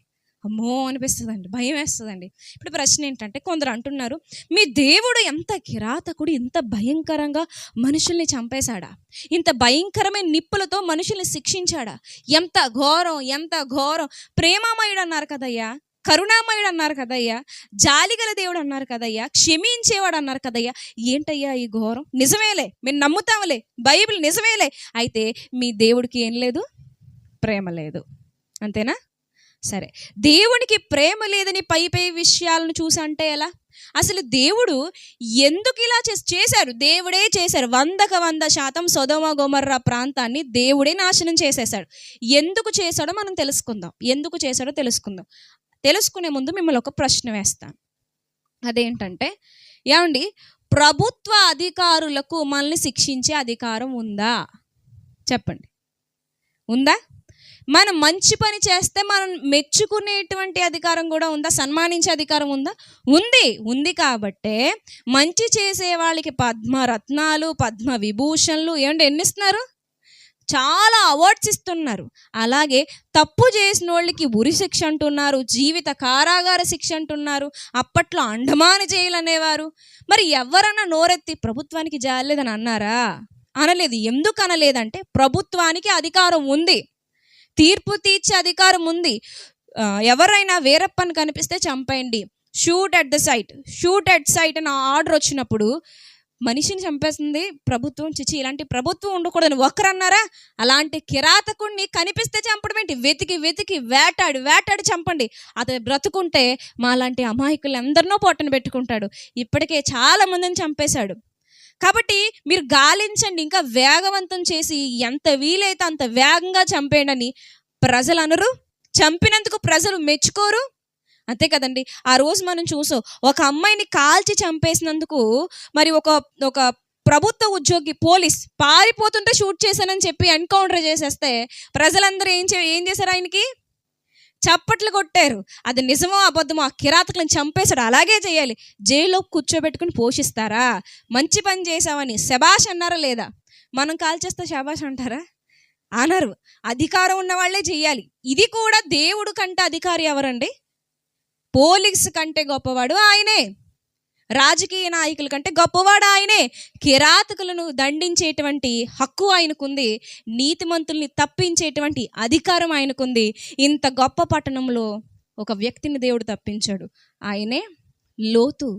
అమ్మో అనిపిస్తుందండి, భయం వేస్తుందండి. ఇప్పుడు ప్రశ్న ఏంటంటే, కొందరు అంటున్నారు, మీ దేవుడు ఎంత కిరాతకుడు, ఇంత భయంకరంగా మనుషుల్ని చంపేశాడా, ఇంత భయంకరమైన నిప్పులతో మనుషుల్ని శిక్షించాడా, ఎంత ఘోరం. ప్రేమమయుడు అన్నారు కదయ్యా, కరుణామయుడు అన్నారు కదయ్యా, జాలిగల దేవుడు అన్నారు కదయ్యా, క్షమించేవాడు అన్నారు కదయ్యా, ఏంటయ్యా ఈ ఘోరం? నిజమేలే, మేము నమ్ముతాంలే, బైబిల్ నిజమేలే, అయితే మీ దేవుడికి ఏం లేదు? ప్రేమ లేదు, అంతేనా? సరే, దేవునికి ప్రేమ లేదని పై విషయాలను చూసి అంటే ఎలా? అసలు దేవుడు ఎందుకు ఇలా చేశారు? దేవుడే చేశారు. 100% సొదొమ గొమొర్రా ప్రాంతాన్ని దేవుడే నాశనం చేసేశాడు. ఎందుకు చేశాడో మనం తెలుసుకుందాం. తెలుసుకునే ముందు మిమ్మల్ని ఒక ప్రశ్న వేస్తాను. అదేంటంటే, ఏమండి, ప్రభుత్వ అధికారులకు మనల్ని శిక్షించే అధికారం ఉందా? చెప్పండి, ఉందా? మనం మంచి పని చేస్తే మనం మెచ్చుకునేటువంటి అధికారం కూడా ఉందా? సన్మానించే అధికారం ఉందా? ఉంది. కాబట్టే మంచి చేసే వాళ్ళకి పద్మరత్నాలు, పద్మ విభూషణలు ఎన్ని ఇస్తున్నారు? చాలా అవార్డ్స్ ఇస్తున్నారు. అలాగే తప్పు చేసిన వాళ్ళకి ఉరి శిక్ష అంటున్నారు, జీవిత కారాగార శిక్ష అంటున్నారు. అప్పట్లో అండమాన జైలు అనేవారు. మరి ఎవరన్నా నోరెత్తి ప్రభుత్వానికి జాలేదని అన్నారా? అనలేదు. ఎందుకు అనలేదంటే, ప్రభుత్వానికి అధికారం ఉంది, తీర్పు తీర్చే అధికారం ఉంది. ఎవరైనా వీరప్పని కనిపిస్తే చంపేయండి, shoot at the sight, shoot at sight అని ఆర్డర్ వచ్చినప్పుడు మనిషిని చంపేస్తుంది ప్రభుత్వం. చిచి, ఇలాంటి ప్రభుత్వం ఉండకూడదని ఒకరన్నారా? అలాంటి కిరాతకుడిని కనిపిస్తే చంపడం ఏంటి? వెతికి వెతికి వేటాడి వేటాడి చంపండి. అతను బ్రతుకుంటే మాలాంటి అమాయకులు అందరినో పొట్టను పెట్టుకుంటాడు. ఇప్పటికే చాలా మందిని చంపేశాడు. కాబట్టి మీరు గాలించండి, ఇంకా వేగవంతం చేసి ఎంత వీలైతే అంత వేగంగా చంపేయండి అని ప్రజలు అనరు? చంపినందుకు ప్రజలు మెచ్చుకోరు? అంతే కదండి. ఆ రోజు మనం చూసాం, ఒక అమ్మాయిని కాల్చి చంపేసినందుకు మరి ఒక ప్రభుత్వ ఉద్యోగి పోలీస్ పారిపోతుంటే షూట్ చేశానని చెప్పి ఎన్కౌంటర్ చేసేస్తే ప్రజలందరూ ఏం చేశారు? ఆయనకి చప్పట్లు కొట్టారు. అది నిజమో అబద్ధమో, ఆ కిరాతకులను చంపేశాడు, అలాగే చేయాలి. జైల్లో కూర్చోబెట్టుకుని పోషిస్తారా? మంచి పని చేసావని శబాష్ అన్నారా లేదా? మనం కాల్చేస్తే శబాష్ అంటారా? అనరు. అధికారం ఉన్న వాళ్ళే చెయ్యాలి. ఇది కూడా దేవుడు కంటే అధికారి ఎవరండి? పోలీస్ కంటే గొప్పవాడు ఆయనే. రాజకీయ నాయకుల కంటే గొప్పవాడు ఆయనే. కిరాతకులను దండించేటువంటి హక్కు ఆయనకుంది. నీతిమంతుల్ని తప్పించేటువంటి అధికారం ఆయనకుంది. ఇంత గొప్ప పట్టణంలో ఒక వ్యక్తిని దేవుడు తప్పించాడు. ఆయనే లోతు.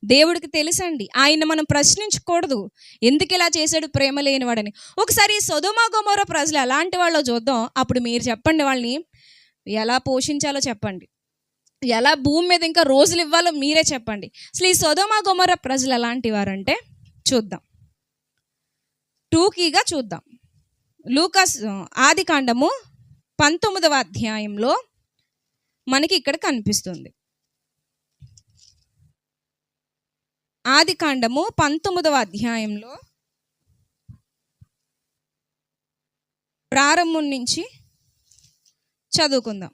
దేవుడికి తెలుసండి, ఆయన మనం ప్రశ్నించకూడదు, ఎందుకు ఇలా చేశాడు ప్రేమ లేనివాడని. ఒకసారి సొదొమ గొమొర్రా ప్రజలు ఎలాంటి వాళ్ళో చూద్దాం. అప్పుడు మీరు చెప్పండి, వాళ్ళని ఎలా పోషించాలో చెప్పండి, ఎలా భూమి మీద ఇంకా రోజులు ఇవ్వాలో మీరే చెప్పండి. అసలు ఈ సొదొమ గొమొర్రా ప్రజలు ఎలాంటి వారంటే చూద్దాం, టూకీగా చూద్దాం. లూకాస్ ఆదికాండము 19వ అధ్యాయంలో మనకి ఇక్కడ కనిపిస్తుంది. ఆదికాండము 19వ అధ్యాయంలో ప్రారంభం నుంచి చదువుకుందాం.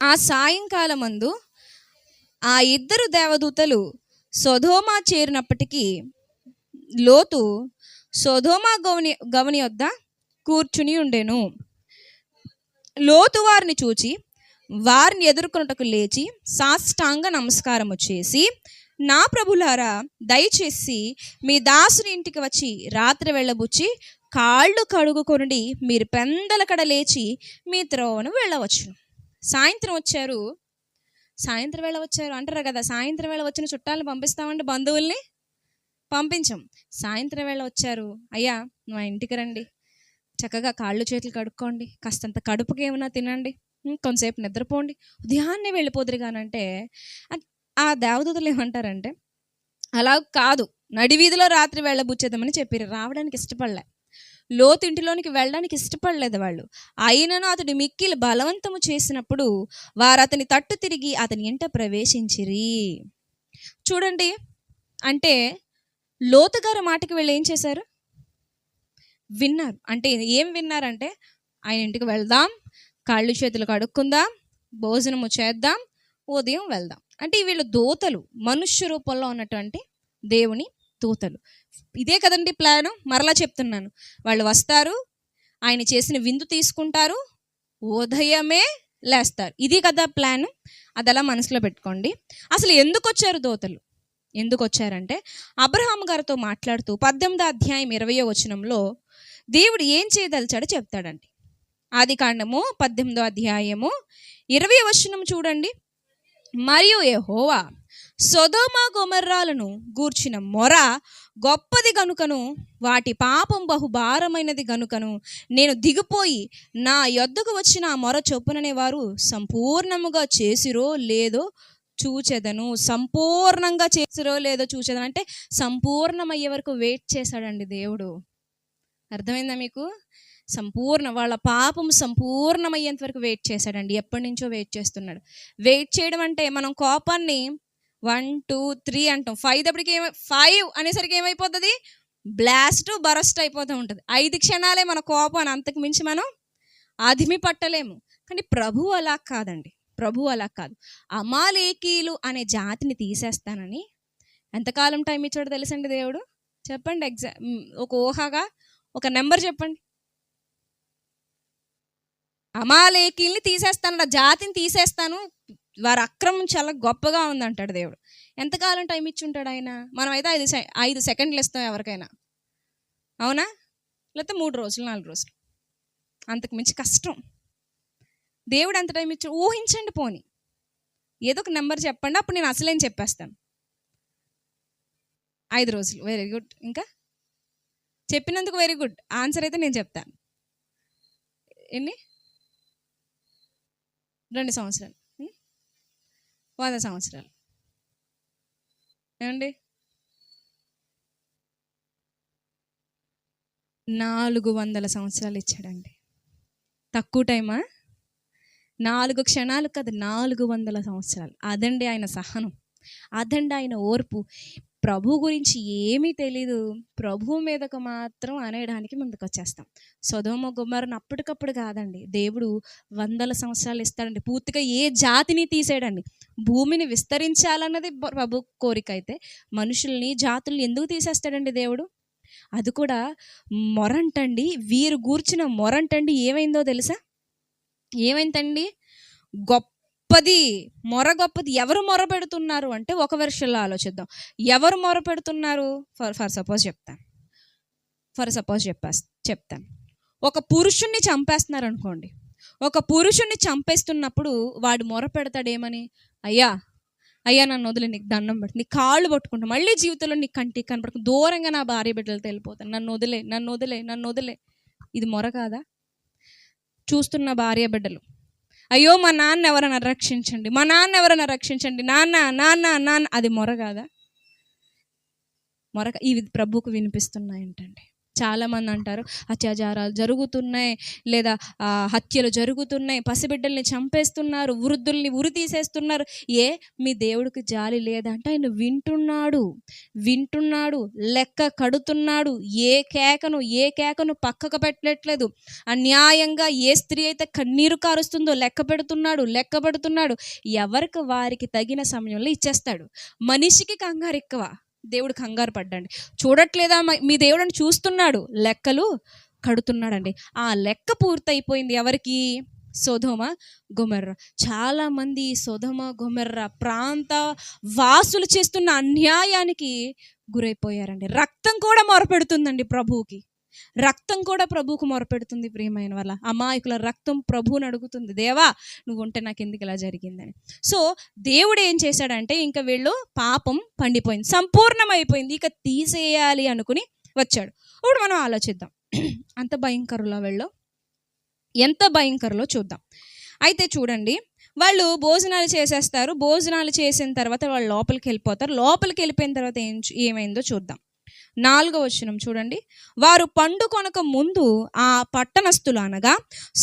ఆ సాయంకాలమందు ఆ ఇద్దరు దేవదూతలు సొదొమ చేరినప్పటికీ లోతు సొదొమ గవని యొద్ద కూర్చుని ఉండెను. లోతు వారిని చూచి వారిని ఎదుర్కొనుటకు లేచి సాష్టాంగ నమస్కారము చేసి, నా ప్రభులారా, దయచేసి మీ దాసుని ఇంటికి వచ్చి రాత్రి వెళ్ళబుచ్చి కాళ్ళు కడుగుకొనుడి, మీరు పెందలకడ లేచి మీ త్రోవను వెళ్ళవచ్చు. సాయంత్రం వేళ వచ్చారు అంటారు కదా. సాయంత్రం వేళ వచ్చిన చుట్టాలను పంపిస్తామంటే బంధువుల్ని పంపించం. సాయంత్రం వేళ వచ్చారు, అయ్యా మా ఇంటికి రండి, చక్కగా కాళ్ళు చేతులు కడుక్కోండి, కాస్తంత కడుపుకి ఏమైనా తినండి, కొంతసేపు నిద్రపోండి, ఉదయాన్నే వెళ్ళిపోదురు కానంటే ఆ దేవదూతలు ఏమంటారంటే, అలా కాదు, నడివీధిలో రాత్రి వెళ్ళబుచ్చేద్దామని చెప్పారు. రావడానికి ఇష్టపడలే, లోతు ఇంటిలోనికి వెళ్ళడానికి ఇష్టపడలేదు వాళ్ళు. అయినను అతడు మిక్కిలి బలవంతము చేసినప్పుడు వారు అతని తట్టు తిరిగి అతని ఇంట ప్రవేశించిరి. చూడండి, అంటే లోతు గారి మాటకి వీళ్ళు ఏం చేశారు? విన్నారు. అంటే ఏం విన్నారంటే, ఆయన ఇంటికి వెళ్దాం, కాళ్ళు చేతులు కడుక్కుందాం, భోజనము చేద్దాం, ఉదయం వెళ్దాం. అంటే వీళ్ళు దూతలు, మనుష్య రూపంలో ఉన్నటువంటి దేవుని దూతలు. ఇదే కదండి ప్లాను. మరలా చెప్తున్నాను, వాళ్ళు వస్తారు, ఆయన చేసిన విందు తీసుకుంటారు, ఉదయమే లేస్తారు. ఇది కదా ప్లాను. అది అలా మనసులో పెట్టుకోండి. అసలు ఎందుకు వచ్చారు దూతలు? ఎందుకు వచ్చారంటే, అబ్రహాం గారితో మాట్లాడుతూ 18వ అధ్యాయం 20వ వచనంలో దేవుడు ఏం చేయదలిచాడో చెప్తాడండి. ఆదికాండము 18వ అధ్యాయము 20వ వచనం చూడండి. మరియు యెహోవా సొదొమ గొమొర్రాలను గూర్చిన మొర గొప్పది గనుకను, వాటి పాపం బహుభారమైనది గనుకను, నేను దిగిపోయి నా యొద్దకు వచ్చిన ఆ మొర చొప్పుననే వారు సంపూర్ణముగా చేసిరో లేదో చూచెదను. సంపూర్ణంగా చేసిరో లేదో చూచెదను అంటే సంపూర్ణమయ్యే వరకు వెయిట్ చేశాడండి దేవుడు. అర్థమైందా మీకు? వాళ్ళ పాపం సంపూర్ణమయ్యేంత వరకు వెయిట్ చేశాడండి. ఎప్పటి నుంచో వెయిట్ చేస్తున్నాడు. వెయిట్ చేయడం అంటే మనం కోపాన్ని 1 2 3 అంటాం, 5 దప్పటికి 5 అనేసరికి ఏమైపోతుంది? బ్లాస్ట్ బరస్ట్ అయిపోతూ ఉంటుంది. 5 క్షణాలే మన కోపాన్ని, అంతకు మించి మనం అదిమి పట్టలేము. కానీ ప్రభువు అలా కాదండి. ప్రభువు అలా కాదు. అమాలేకీలు అనే జాతిని తీసేస్తానని ఎంతకాలం టైం ఇచ్చాడో తెలుసండి దేవుడు? చెప్పండి, ఒక ఊహగా ఒక నెంబర్ చెప్పండి. అమాలేకీల్ని తీసేస్తాను, ఆ జాతిని తీసేస్తాను, వారి అక్రమం చాలా గొప్పగా ఉందంటాడు దేవుడు. ఎంతకాలం టైం ఇచ్చి ఉంటాడు ఆయన? మనం అయితే 5 సెకండ్లు ఇస్తాం ఎవరికైనా, అవునా? లేకపోతే 3 రోజులు 4 రోజులు, అంతకు మించి కష్టం. దేవుడు ఎంత టైం ఇచ్చాడు ఊహించండి. పోని ఏదో ఒక నెంబర్ చెప్పండి, అప్పుడు నేను అసలేం చెప్పేస్తాను. 5 రోజులు. Very good. ఇంకా చెప్పినందుకు వెరీ గుడ్. ఆన్సర్ అయితే నేను చెప్తాను. ఎన్ని? 2 సంవత్సరాలు, 100 సంవత్సరాలు. ఏమండి? 400 సంవత్సరాలు ఇచ్చాడండి. తక్కువ టైమా? 4 క్షణాలు కదా, 400 సంవత్సరాలు. అదండి ఆయన సహనం, అదండి ఆయన ఓర్పు. ప్రభు గురించి ఏమీ తెలీదు, ప్రభు మీదకు మాత్రం అనేయడానికి ముందుకు వచ్చేస్తాం. సొదొమ గొమొర్రాను అప్పటికప్పుడు కాదండి, దేవుడు 100 సంవత్సరాలు ఇస్తాడండి. పూర్తిగా ఏ జాతిని తీసేయడండి. భూమిని విస్తరించాలన్నది ప్రభు కోరిక అయితే మనుషుల్ని, జాతుల్ని ఎందుకు తీసేస్తాడండి దేవుడు? అది కూడా మొరంటండి, వీరు గూర్చిన మొరంటండి ఏమైందో తెలుసా? ఏమైందండి? గొప్పది, గొప్పది. ఎవరు మొర పెడుతున్నారు అంటే, ఒక వెర్షన్లో ఆలోచిద్దాం. ఎవరు మొర పెడుతున్నారు? ఫర్ సపోజ్ చెప్తాను. ఒక పురుషుణ్ణి చంపేస్తున్నారు అనుకోండి. ఒక పురుషుణ్ణి చంపేస్తున్నప్పుడు వాడు మొర పెడతాడేమని? అయ్యా నన్ను వదిలే, నీకు దండం పెడుతుంది, నీ కాళ్ళు పట్టుకుంటా, మళ్ళీ జీవితంలో నీ కంటికి కనపడకు, దూరంగా నా భార్య బిడ్డలతో వెళ్ళిపోతాను, నన్ను వదిలే. ఇది మొర కాదా? చూస్తున్న భార్య బిడ్డలు, అయ్యో మా నాన్న ఎవరైనా రక్షించండి, నాన్న, అది మొర కాదా? ఇవి ప్రభువుకు వినిపిస్తున్నాయంటండి. చాలామంది అంటారు అత్యాచారాలు జరుగుతున్నాయి, లేదా హత్యలు జరుగుతున్నాయి, పసిబిడ్డల్ని చంపేస్తున్నారు, వృద్ధుల్ని ఉరి తీసేస్తున్నారు. మీ దేవుడికి జాలి లేదంటే? ఆయన వింటున్నాడు, లెక్క కడుతున్నాడు. ఏ కేకను పక్కకు పెట్టట్లేదు. అన్యాయంగా ఏ స్త్రీ అయితే కన్నీరు కారుస్తుందో లెక్క పెడుతున్నాడు. ఎవరికి వారికి తగిన సమయంలో ఇచ్చేస్తాడు. మనిషికి కంగారు ఎక్కువ, దేవుడు కంగారు పడ్డండి. చూడట్లేదా మీ దేవుడిని? చూస్తున్నాడు, లెక్కలు కడుతున్నాడండి. ఆ లెక్క పూర్తయిపోయింది ఎవరికి? సొదొమ గొమొర్రా. చాలామంది సొదొమ గొమొర్రా ప్రాంత వాసులు చేస్తున్న అన్యాయానికి గురైపోయారండి. రక్తం కూడా మొరపెడుతుందండి ప్రభువుకి. మొరపెడుతుంది ప్రియమైన వాళ్ళ. అమాయకుల రక్తం ప్రభువుని అడుగుతుంది, దేవా నువ్వు ఉంటే నాకు ఎందుకు ఇలా జరిగిందని. సో దేవుడు ఏం చేశాడంటే, ఇంకా వీళ్ళు పాపం పండిపోయింది, సంపూర్ణమైపోయింది, ఇక తీసేయాలి అనుకుని వచ్చాడు. ఇప్పుడు మనం ఆలోచిద్దాం, అంత భయంకరులో వీళ్ళు ఎంత భయంకరులో చూద్దాం. అయితే చూడండి, వాళ్ళు భోజనాలు చేసేస్తారు. భోజనాలు చేసిన తర్వాత వాళ్ళు లోపలికి వెళ్ళిపోతారు. లోపలికి వెళ్ళిపోయిన తర్వాత ఏమైందో చూద్దాం. 4వ వచనం చూడండి. వారు పండుకొనక ముందు ఆ పట్టణస్థులు, అనగా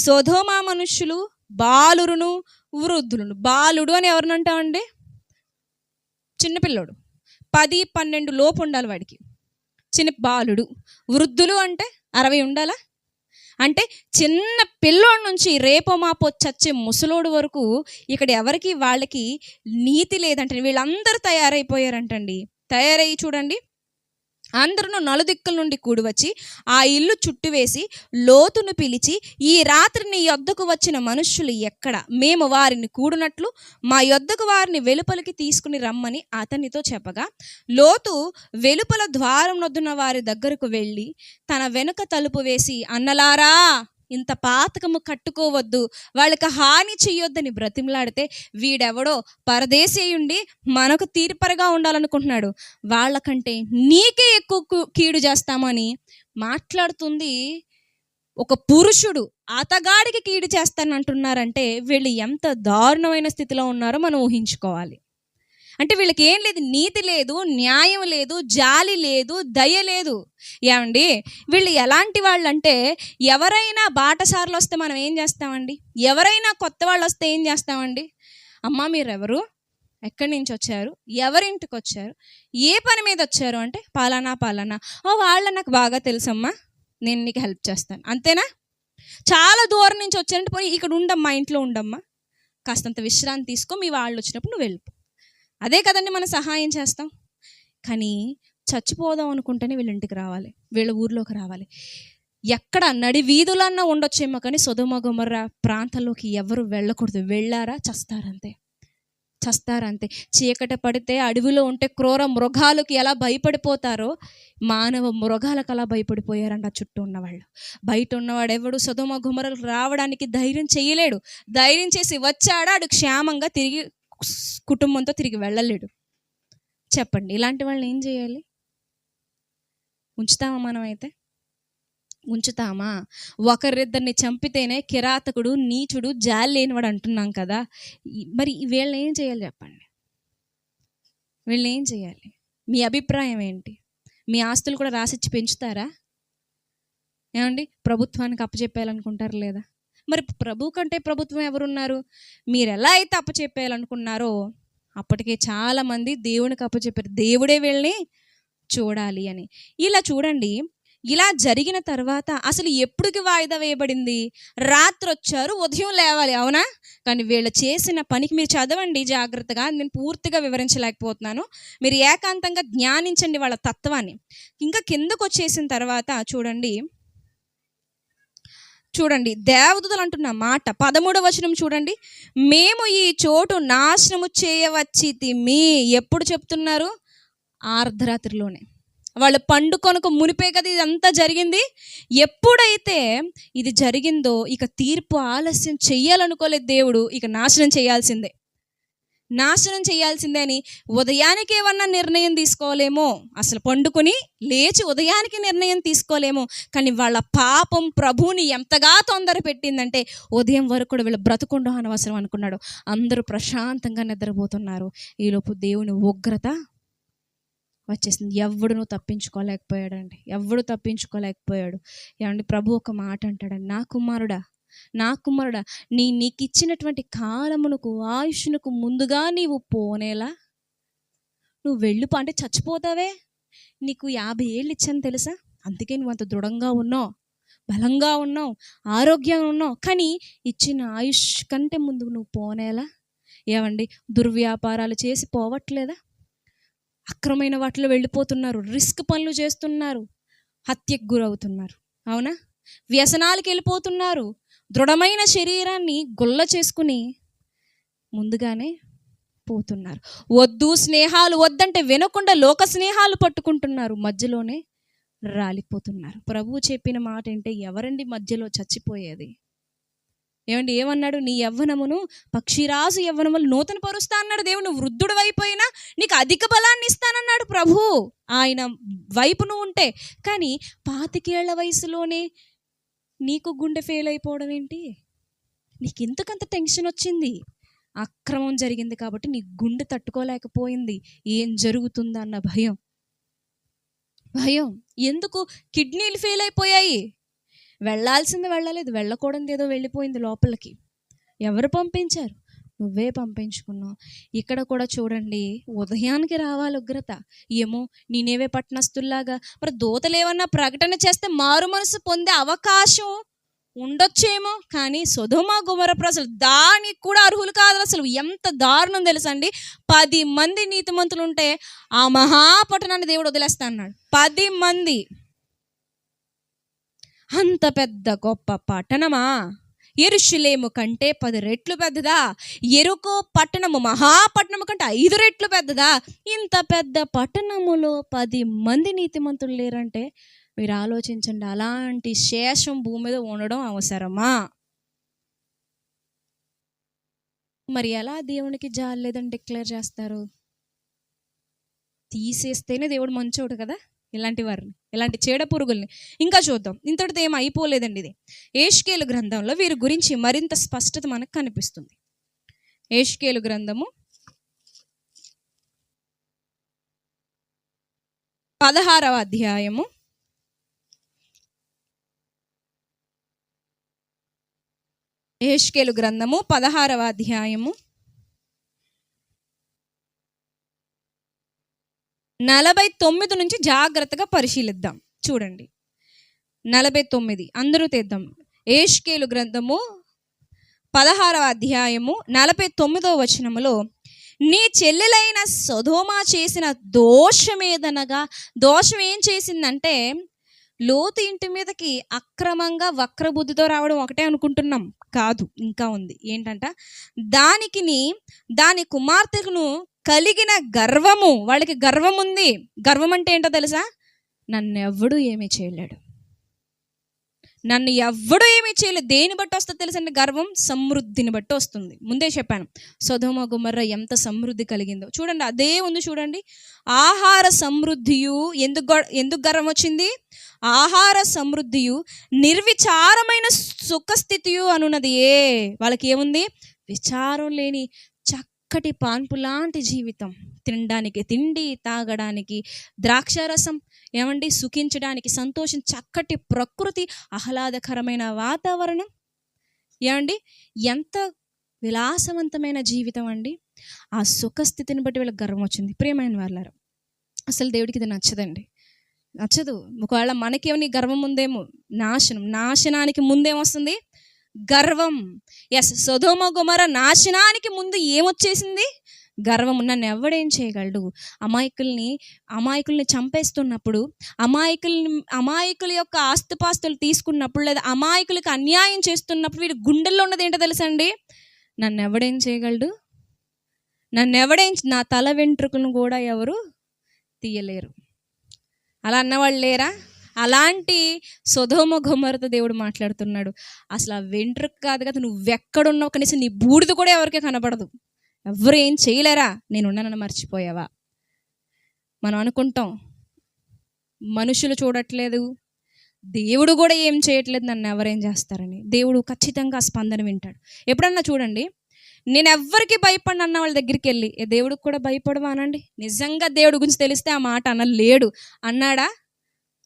సొదొమ మనుష్యులు, బాలురును వృద్ధులను. బాలుడు అని ఎవరినంటామండి? చిన్నపిల్లోడు, 10-12 లోపు ఉండాలి వాడికి, చిన్న బాలుడు. వృద్ధులు అంటే 60 ఉండాలా? అంటే చిన్న పిల్లోడి నుంచి రేపో మాపో చచ్చే ముసలోడు వరకు ఇక్కడ ఎవరికి వాళ్ళకి నీతి లేదంటే వీళ్ళందరూ తయారైపోయారంటండి. తయారయ్యి చూడండి, అందరూ నలుదిక్కుల నుండి కూడి వచ్చి ఆ ఇల్లు చుట్టువేసి లోతును పిలిచి, ఈ రాత్రి నీ యొద్దకు వచ్చిన మనుష్యులు ఎక్కడ? మేము వారిని కూడినట్లు మా యొద్దకు వారిని వెలుపలికి తీసుకుని రమ్మని అతనితో చెప్పగా, లోతు వెలుపల ద్వారం నొద్దున వారి దగ్గరకు వెళ్ళి తన వెనుక తలుపు వేసి, అన్నలారా ఇంత పాతకము కట్టుకోవద్దు, వాళ్ళకి హాని చెయ్యొద్దని బ్రతిమలాడితే, వీడెవడో పరదేశీయుండి మనకు తీర్పరగా ఉండాలనుకుంటున్నాడు, వాళ్ళకంటే నీకే ఎక్కువ కీడు చేస్తామని మాట్లాడుతుంది. ఒక పురుషుడు అతగాడికి కీడు చేస్తానంటున్నారంటే వీళ్ళు ఎంత దారుణమైన స్థితిలో ఉన్నారో మనం ఊహించుకోవాలి. అంటే వీళ్ళకి ఏం లేదు, నీతి లేదు, న్యాయం లేదు, జాలి లేదు, దయ లేదు. ఏమండి, వీళ్ళు ఎలాంటి వాళ్ళు అంటే, ఎవరైనా బాటసారులు వస్తే మనం ఏం చేస్తామండి? ఎవరైనా కొత్త వాళ్ళు వస్తే ఏం చేస్తామండి? అమ్మ మీరెవరు, ఎక్కడి నుంచి వచ్చారు, ఎవరింటికి వచ్చారు, ఏ పని మీద వచ్చారు అంటే, పాలనా. వాళ్ళ నాకు బాగా తెలుసమ్మా, నేను నీకు హెల్ప్ చేస్తాను, అంతేనా? చాలా దూరం నుంచి వచ్చారంటే, పోయి ఇక్కడ ఉండమ్మా, ఇంట్లో ఉండమ్మా, కాస్తంత విశ్రాంతి తీసుకో, మీ వాళ్ళు వచ్చినప్పుడు నువ్వు వెళ్ళిపో. అదే కదండి మనం సహాయం చేస్తాం. కానీ చచ్చిపోదాం అనుకుంటేనే వీళ్ళ ఇంటికి రావాలి, వీళ్ళ ఊర్లోకి రావాలి. ఎక్కడ నడి వీధులన్నా ఉండొచ్చేమో, కానీ సొదొమ గొమొర్రా ప్రాంతాల్లోకి ఎవరు వెళ్ళకూడదు. వెళ్ళారా చస్తారంతే. చస్తారంతే. చీకటి పడితే అడవిలో ఉంటే క్రూర మృగాలకు ఎలా భయపడిపోతారో మానవ మృగాలకు అలా భయపడిపోయారంట చుట్టూ ఉన్నవాళ్ళు. బయట ఉన్నవాడు ఎవడు సొదొమ గొమొర్రాలకు రావడానికి ధైర్యం చేయలేడు. ధైర్యం చేసి వచ్చాడా అడు క్షేమంగా తిరిగి కుటుంబంతో తిరిగి వెళ్ళలేడు. చెప్పండి, ఇలాంటి వాళ్ళని ఏం చేయాలి? ఉంచుతామా? మనం అయితే ఉంచుతామా? ఒకరిద్దరిని చంపితేనే కిరాతకుడు, నీచుడు, జాలి లేనివాడు అంటున్నాం కదా. మరి వీళ్ళని ఏం చేయాలి చెప్పండి? వీళ్ళని ఏం చేయాలి? మీ అభిప్రాయం ఏంటి? మీ ఆస్తులు కూడా రాసిచ్చి పెంచుతారా? ఏమండి, ప్రభుత్వానికి అప్పచెప్పాలనుకుంటారు లేదా? మరి ప్రభు కంటే ప్రభుత్వం ఎవరున్నారు? మీరు ఎలా అయితే అప్పచెప్పాలనుకున్నారో అప్పటికే చాలామంది దేవునికి అప్పచెప్పారు. దేవుడే వీళ్ళని చూడాలి అని. ఇలా చూడండి, ఇలా జరిగిన తర్వాత అసలు ఎప్పటికి వాయిదా వేయబడింది? రాత్రి వచ్చారు, ఉదయం లేవాలి, అవునా? కానీ వీళ్ళు చేసిన పనికి మీరు చదవండి జాగ్రత్తగా. నేను పూర్తిగా వివరించలేకపోతున్నాను. మీరు ఏకాంతంగా జ్ఞానించండి వాళ్ళ తత్వాన్ని. ఇంకా కిందకు వచ్చేసిన తర్వాత చూడండి దేవదూతలు అంటున్న మాట 13వ వచనం చూడండి. మేము ఈ చోటు నాశనము చేయవచ్చితిమి. ఎప్పుడు చెప్తున్నారు? అర్ధరాత్రిలోనే. వాళ్ళు పండుకొనక మునిపే కదా ఇదంతా జరిగింది. ఎప్పుడైతే ఇది జరిగిందో ఇక తీర్పు ఆలస్యం చెయ్యాలనుకోలేదు దేవుడు. ఇక నాశనం చేయాల్సిందే అని ఉదయానికి ఏమన్నా నిర్ణయం తీసుకోలేమో, అసలు పండుకొని లేచి ఉదయానికి నిర్ణయం తీసుకోలేమో. కానీ వాళ్ళ పాపం ప్రభువుని ఎంతగా తొందర పెట్టిందంటే ఉదయం వరకు కూడా వీళ్ళు బ్రతుకుండో అనవసరం అనుకున్నాడు. అందరూ ప్రశాంతంగా నిద్రపోతున్నారు. ఈలోపు దేవుని ఉగ్రత వచ్చేసింది. ఎవడును తప్పించుకోలేకపోయాడండి. ఎవడు తప్పించుకోలేకపోయాడు. ఏమండి, ప్రభు ఒక మాట అంటాడండి, నా కుమారుడా నీకు ఇచ్చినటువంటి కాలమునకు ఆయుష్నుకు ముందుగా నీవు పోనేలా నువ్వు వెళ్ళిపో. అంటే చచ్చిపోతావే, నీకు 50 ఏళ్ళు ఇచ్చాను తెలుసా, అందుకే నువ్వు అంత దృఢంగా ఉన్నావు, బలంగా ఉన్నావు, ఆరోగ్యంగా ఉన్నావు. కానీ ఇచ్చిన ఆయుష్ కంటే ముందు నువ్వు పోనేలా? ఏమండి, దుర్వ్యాపారాలు చేసి పోవట్లేదా? అక్రమైన వాటిలో వెళ్ళిపోతున్నారు, రిస్క్ పనులు చేస్తున్నారు, హత్యకు గురవుతున్నారు, అవునా? వ్యసనాలకు వెళ్ళిపోతున్నారు, దృఢమైన శరీరాన్ని గుల్ల చేసుకుని ముందుగానే పోతున్నారు. వద్దు స్నేహాలు వద్దంటే వినకుండా లోక స్నేహాలు పట్టుకుంటున్నారు, మధ్యలోనే రాలిపోతున్నారు. ప్రభువు చెప్పిన మాట అంటే ఎవరండి మధ్యలో చచ్చిపోయేది? ఏమండి, ఏమన్నాడు? నీ యవ్వనమును పక్షిరాజు యవ్వనములు నూతన పరుస్తా అన్నాడు దేవుడు. నువ్వు వృద్ధుడు అయిపోయినా నీకు అధిక బలాన్ని ఇస్తానన్నాడు ప్రభు. ఆయన వైపును ఉంటే. కానీ 25 ఏళ్ల వయసులోనే నీకు గుండె ఫెయిల్ అయిపోవడం ఏంటి? నీకు ఇంతకంత టెన్షన్ వచ్చింది? అక్రమం జరిగింది కాబట్టి నీ గుండె తట్టుకోలేకపోయింది. ఏం జరుగుతుందన్న భయం. ఎందుకు? కిడ్నీలు ఫెయిల్ అయిపోయాయి. వెళ్ళాల్సింది వెళ్ళలేదు, వెళ్ళకూడదు ఏదో వెళ్ళిపోయింది లోపలికి. ఎవరు పంపించారు? నువ్వే పంపించుకున్నావు. ఇక్కడ కూడా చూడండి, ఉదయానికి రావాలి ఉగ్రత. ఏమో నీనేవే పట్టణస్తుల్లాగా మరి దూతలు ఏమన్నా ప్రకటన చేస్తే మారు మనసు పొందే అవకాశం ఉండొచ్చేమో. కానీ సొదొమ గొమొర్రా ప్రజలు దానికి కూడా అర్హులు కాదు. అసలు ఎంత దారుణం తెలుసండి. 10 మంది నీతిమంతులు ఉంటే ఆ మహాపట్టణాన్ని దేవుడు వదిలేస్తా అన్నాడు. 10 మంది. అంత పెద్ద గొప్ప పట్టణమా? యెరూషలేము కంటే 10 రెట్లు పెద్దదా? యెరికో పట్టణము మహాపట్టణము కంటే 5 రెట్లు పెద్దదా? ఇంత పెద్ద పట్టణములో 10 మంది నీతిమంతులు లేరంటే మీరు ఆలోచించండి. అలాంటి శేషం భూమి మీద ఉండడం అవసరమా? మరి ఎలా దేవునికి జాలి లేదని డిక్లేర్ చేస్తారు? తీసేస్తేనే దేవుడు మంచోడు కదా ఇలాంటి వారిని, ఇలాంటి చీడ పురుగుల్ని. ఇంకా చూద్దాం, ఇంతటితో ఏం అయిపోలేదండి. ఇది యెహెజ్కేలు గ్రంథంలో వీరి గురించి మరింత స్పష్టత మనకు కనిపిస్తుంది. యెహెజ్కేలు గ్రంథము 16వ అధ్యాయము 16వ అధ్యాయము 49 నుంచి జాగ్రత్తగా పరిశీలిద్దాం. చూడండి 49 అందరూ తెద్దాం. యెహెజ్కేలు గ్రంథము 16వ అధ్యాయము 49వ వచనములో, నీ చెల్లెలైన సొదొమ చేసిన దోషం ఏదనగా, దోషం ఏం చేసిందంటే లోతు ఇంటి మీదకి అక్రమంగా వక్రబుద్ధితో రావడం ఒకటే అనుకుంటున్నాం, కాదు, ఇంకా ఉంది. ఏంటంట, దాని కుమార్తెను కలిగిన గర్వము, వాళ్ళకి గర్వం ఉంది. గర్వం అంటే ఏంటో తెలుసా? నన్నెవ్వడూ ఏమీ చేయలేడు, నన్ను ఎవ్వడూ ఏమీ చేయలేదు. దేని బట్టి వస్తుంది తెలుసండి గర్వం? సమృద్ధిని బట్టి వస్తుంది. ముందే చెప్పాను, సొదొమ గొమొర్రా ఎంత సమృద్ధి కలిగిందో చూడండి. అదే ఉంది చూడండి. ఆహార సమృద్ధియు, ఎందుకు గర్వం వచ్చింది? ఆహార సమృద్ధియు నిర్విచారమైన సుఖస్థితియు అనున్నది. వాళ్ళకి ఏముంది? విచారం లేని చక్కటి పాన్పు లాంటి జీవితం, తినడానికి తిండి, తాగడానికి ద్రాక్షారసం, ఏమండి, సుఖించడానికి సంతోషం, చక్కటి ప్రకృతి, ఆహ్లాదకరమైన వాతావరణం. ఏమండి, ఎంత విలాసవంతమైన జీవితం అండి. ఆ సుఖస్థితిని బట్టి వీళ్ళకి గర్వం వచ్చింది. ప్రియమైన వాళ్ళారు, అసలు దేవుడికి ఇది నచ్చదండి, నచ్చదు. ఒకవేళ మనకేమని గర్వం ఉందేమో, నాశనానికి ముందేమొస్తుంది? గర్వం. సొదొమ గొమొర్రా నాశనానికి ముందు ఏమొచ్చేసింది? గర్వం. నన్ను ఎవడేం చేయగలడు? అమాయకుల్ని చంపేస్తున్నప్పుడు, అమాయకుల యొక్క ఆస్తిపాస్తులు తీసుకున్నప్పుడు, లేదా అమాయకులకి అన్యాయం చేస్తున్నప్పుడు వీడి గుండెల్లో ఉన్నది ఏంటో తెలుసా అండి? నన్ను ఎవడేం చేయగలడు? నా తల వెంట్రుకను కూడా ఎవరు తీయలేరు. అలా అన్నవాళ్ళు లేరా? అలాంటి సొదొమ గొమొర్రాతో దేవుడు మాట్లాడుతున్నాడు. అసలు ఆ వెంట్రుక కాదు కదా, నువ్వెక్కడున్నావు, కనీసం నీ బూడిద కూడా ఎవరికీ కనపడదు. ఎవరు ఏం చేయలేరా? నేనున్నానని మర్చిపోయావా? మనం అనుకుంటాం మనుషులు చూడట్లేదు, దేవుడు కూడా ఏం చేయట్లేదు, నన్ను ఎవరేం చేస్తారని. దేవుడు ఖచ్చితంగా ఆ స్పందన వింటాడు. ఎప్పుడన్నా చూడండి, నేను ఎవ్వరికి భయపడిన అన్న వాళ్ళ దగ్గరికి వెళ్ళి, దేవుడికి కూడా భయపడవా అనండి. నిజంగా దేవుడి గురించి తెలిస్తే ఆ మాట అనలేడు. అన్నాడా?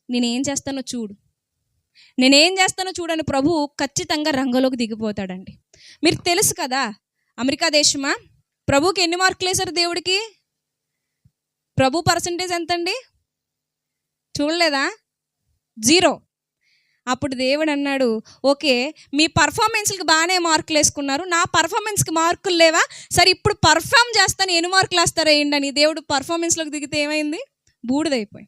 నేనేం చేస్తానో చూడని ప్రభువు ఖచ్చితంగా రంగంలోకి దిగిపోతాడండి. మీరు తెలుసు కదా, అమెరికా దేశమా, ప్రభుకి ఎన్ని మార్కులు వేశారు దేవుడికి? ప్రభు పర్సంటేజ్ ఎంతండి? చూడలేదా? 0. అప్పుడు దేవుడు అన్నాడు, ఓకే, మీ పర్ఫార్మెన్స్కి బాగానే మార్కులు వేసుకున్నారు, నా పర్ఫార్మెన్స్కి మార్కులు లేవా? సరే, ఇప్పుడు పర్ఫామ్ చేస్తాను, ఎన్ని మార్కులు వేస్తారా ఏంటని దేవుడు పర్ఫార్మెన్స్లోకి దిగితే ఏమైంది? బూడిదైపోయి.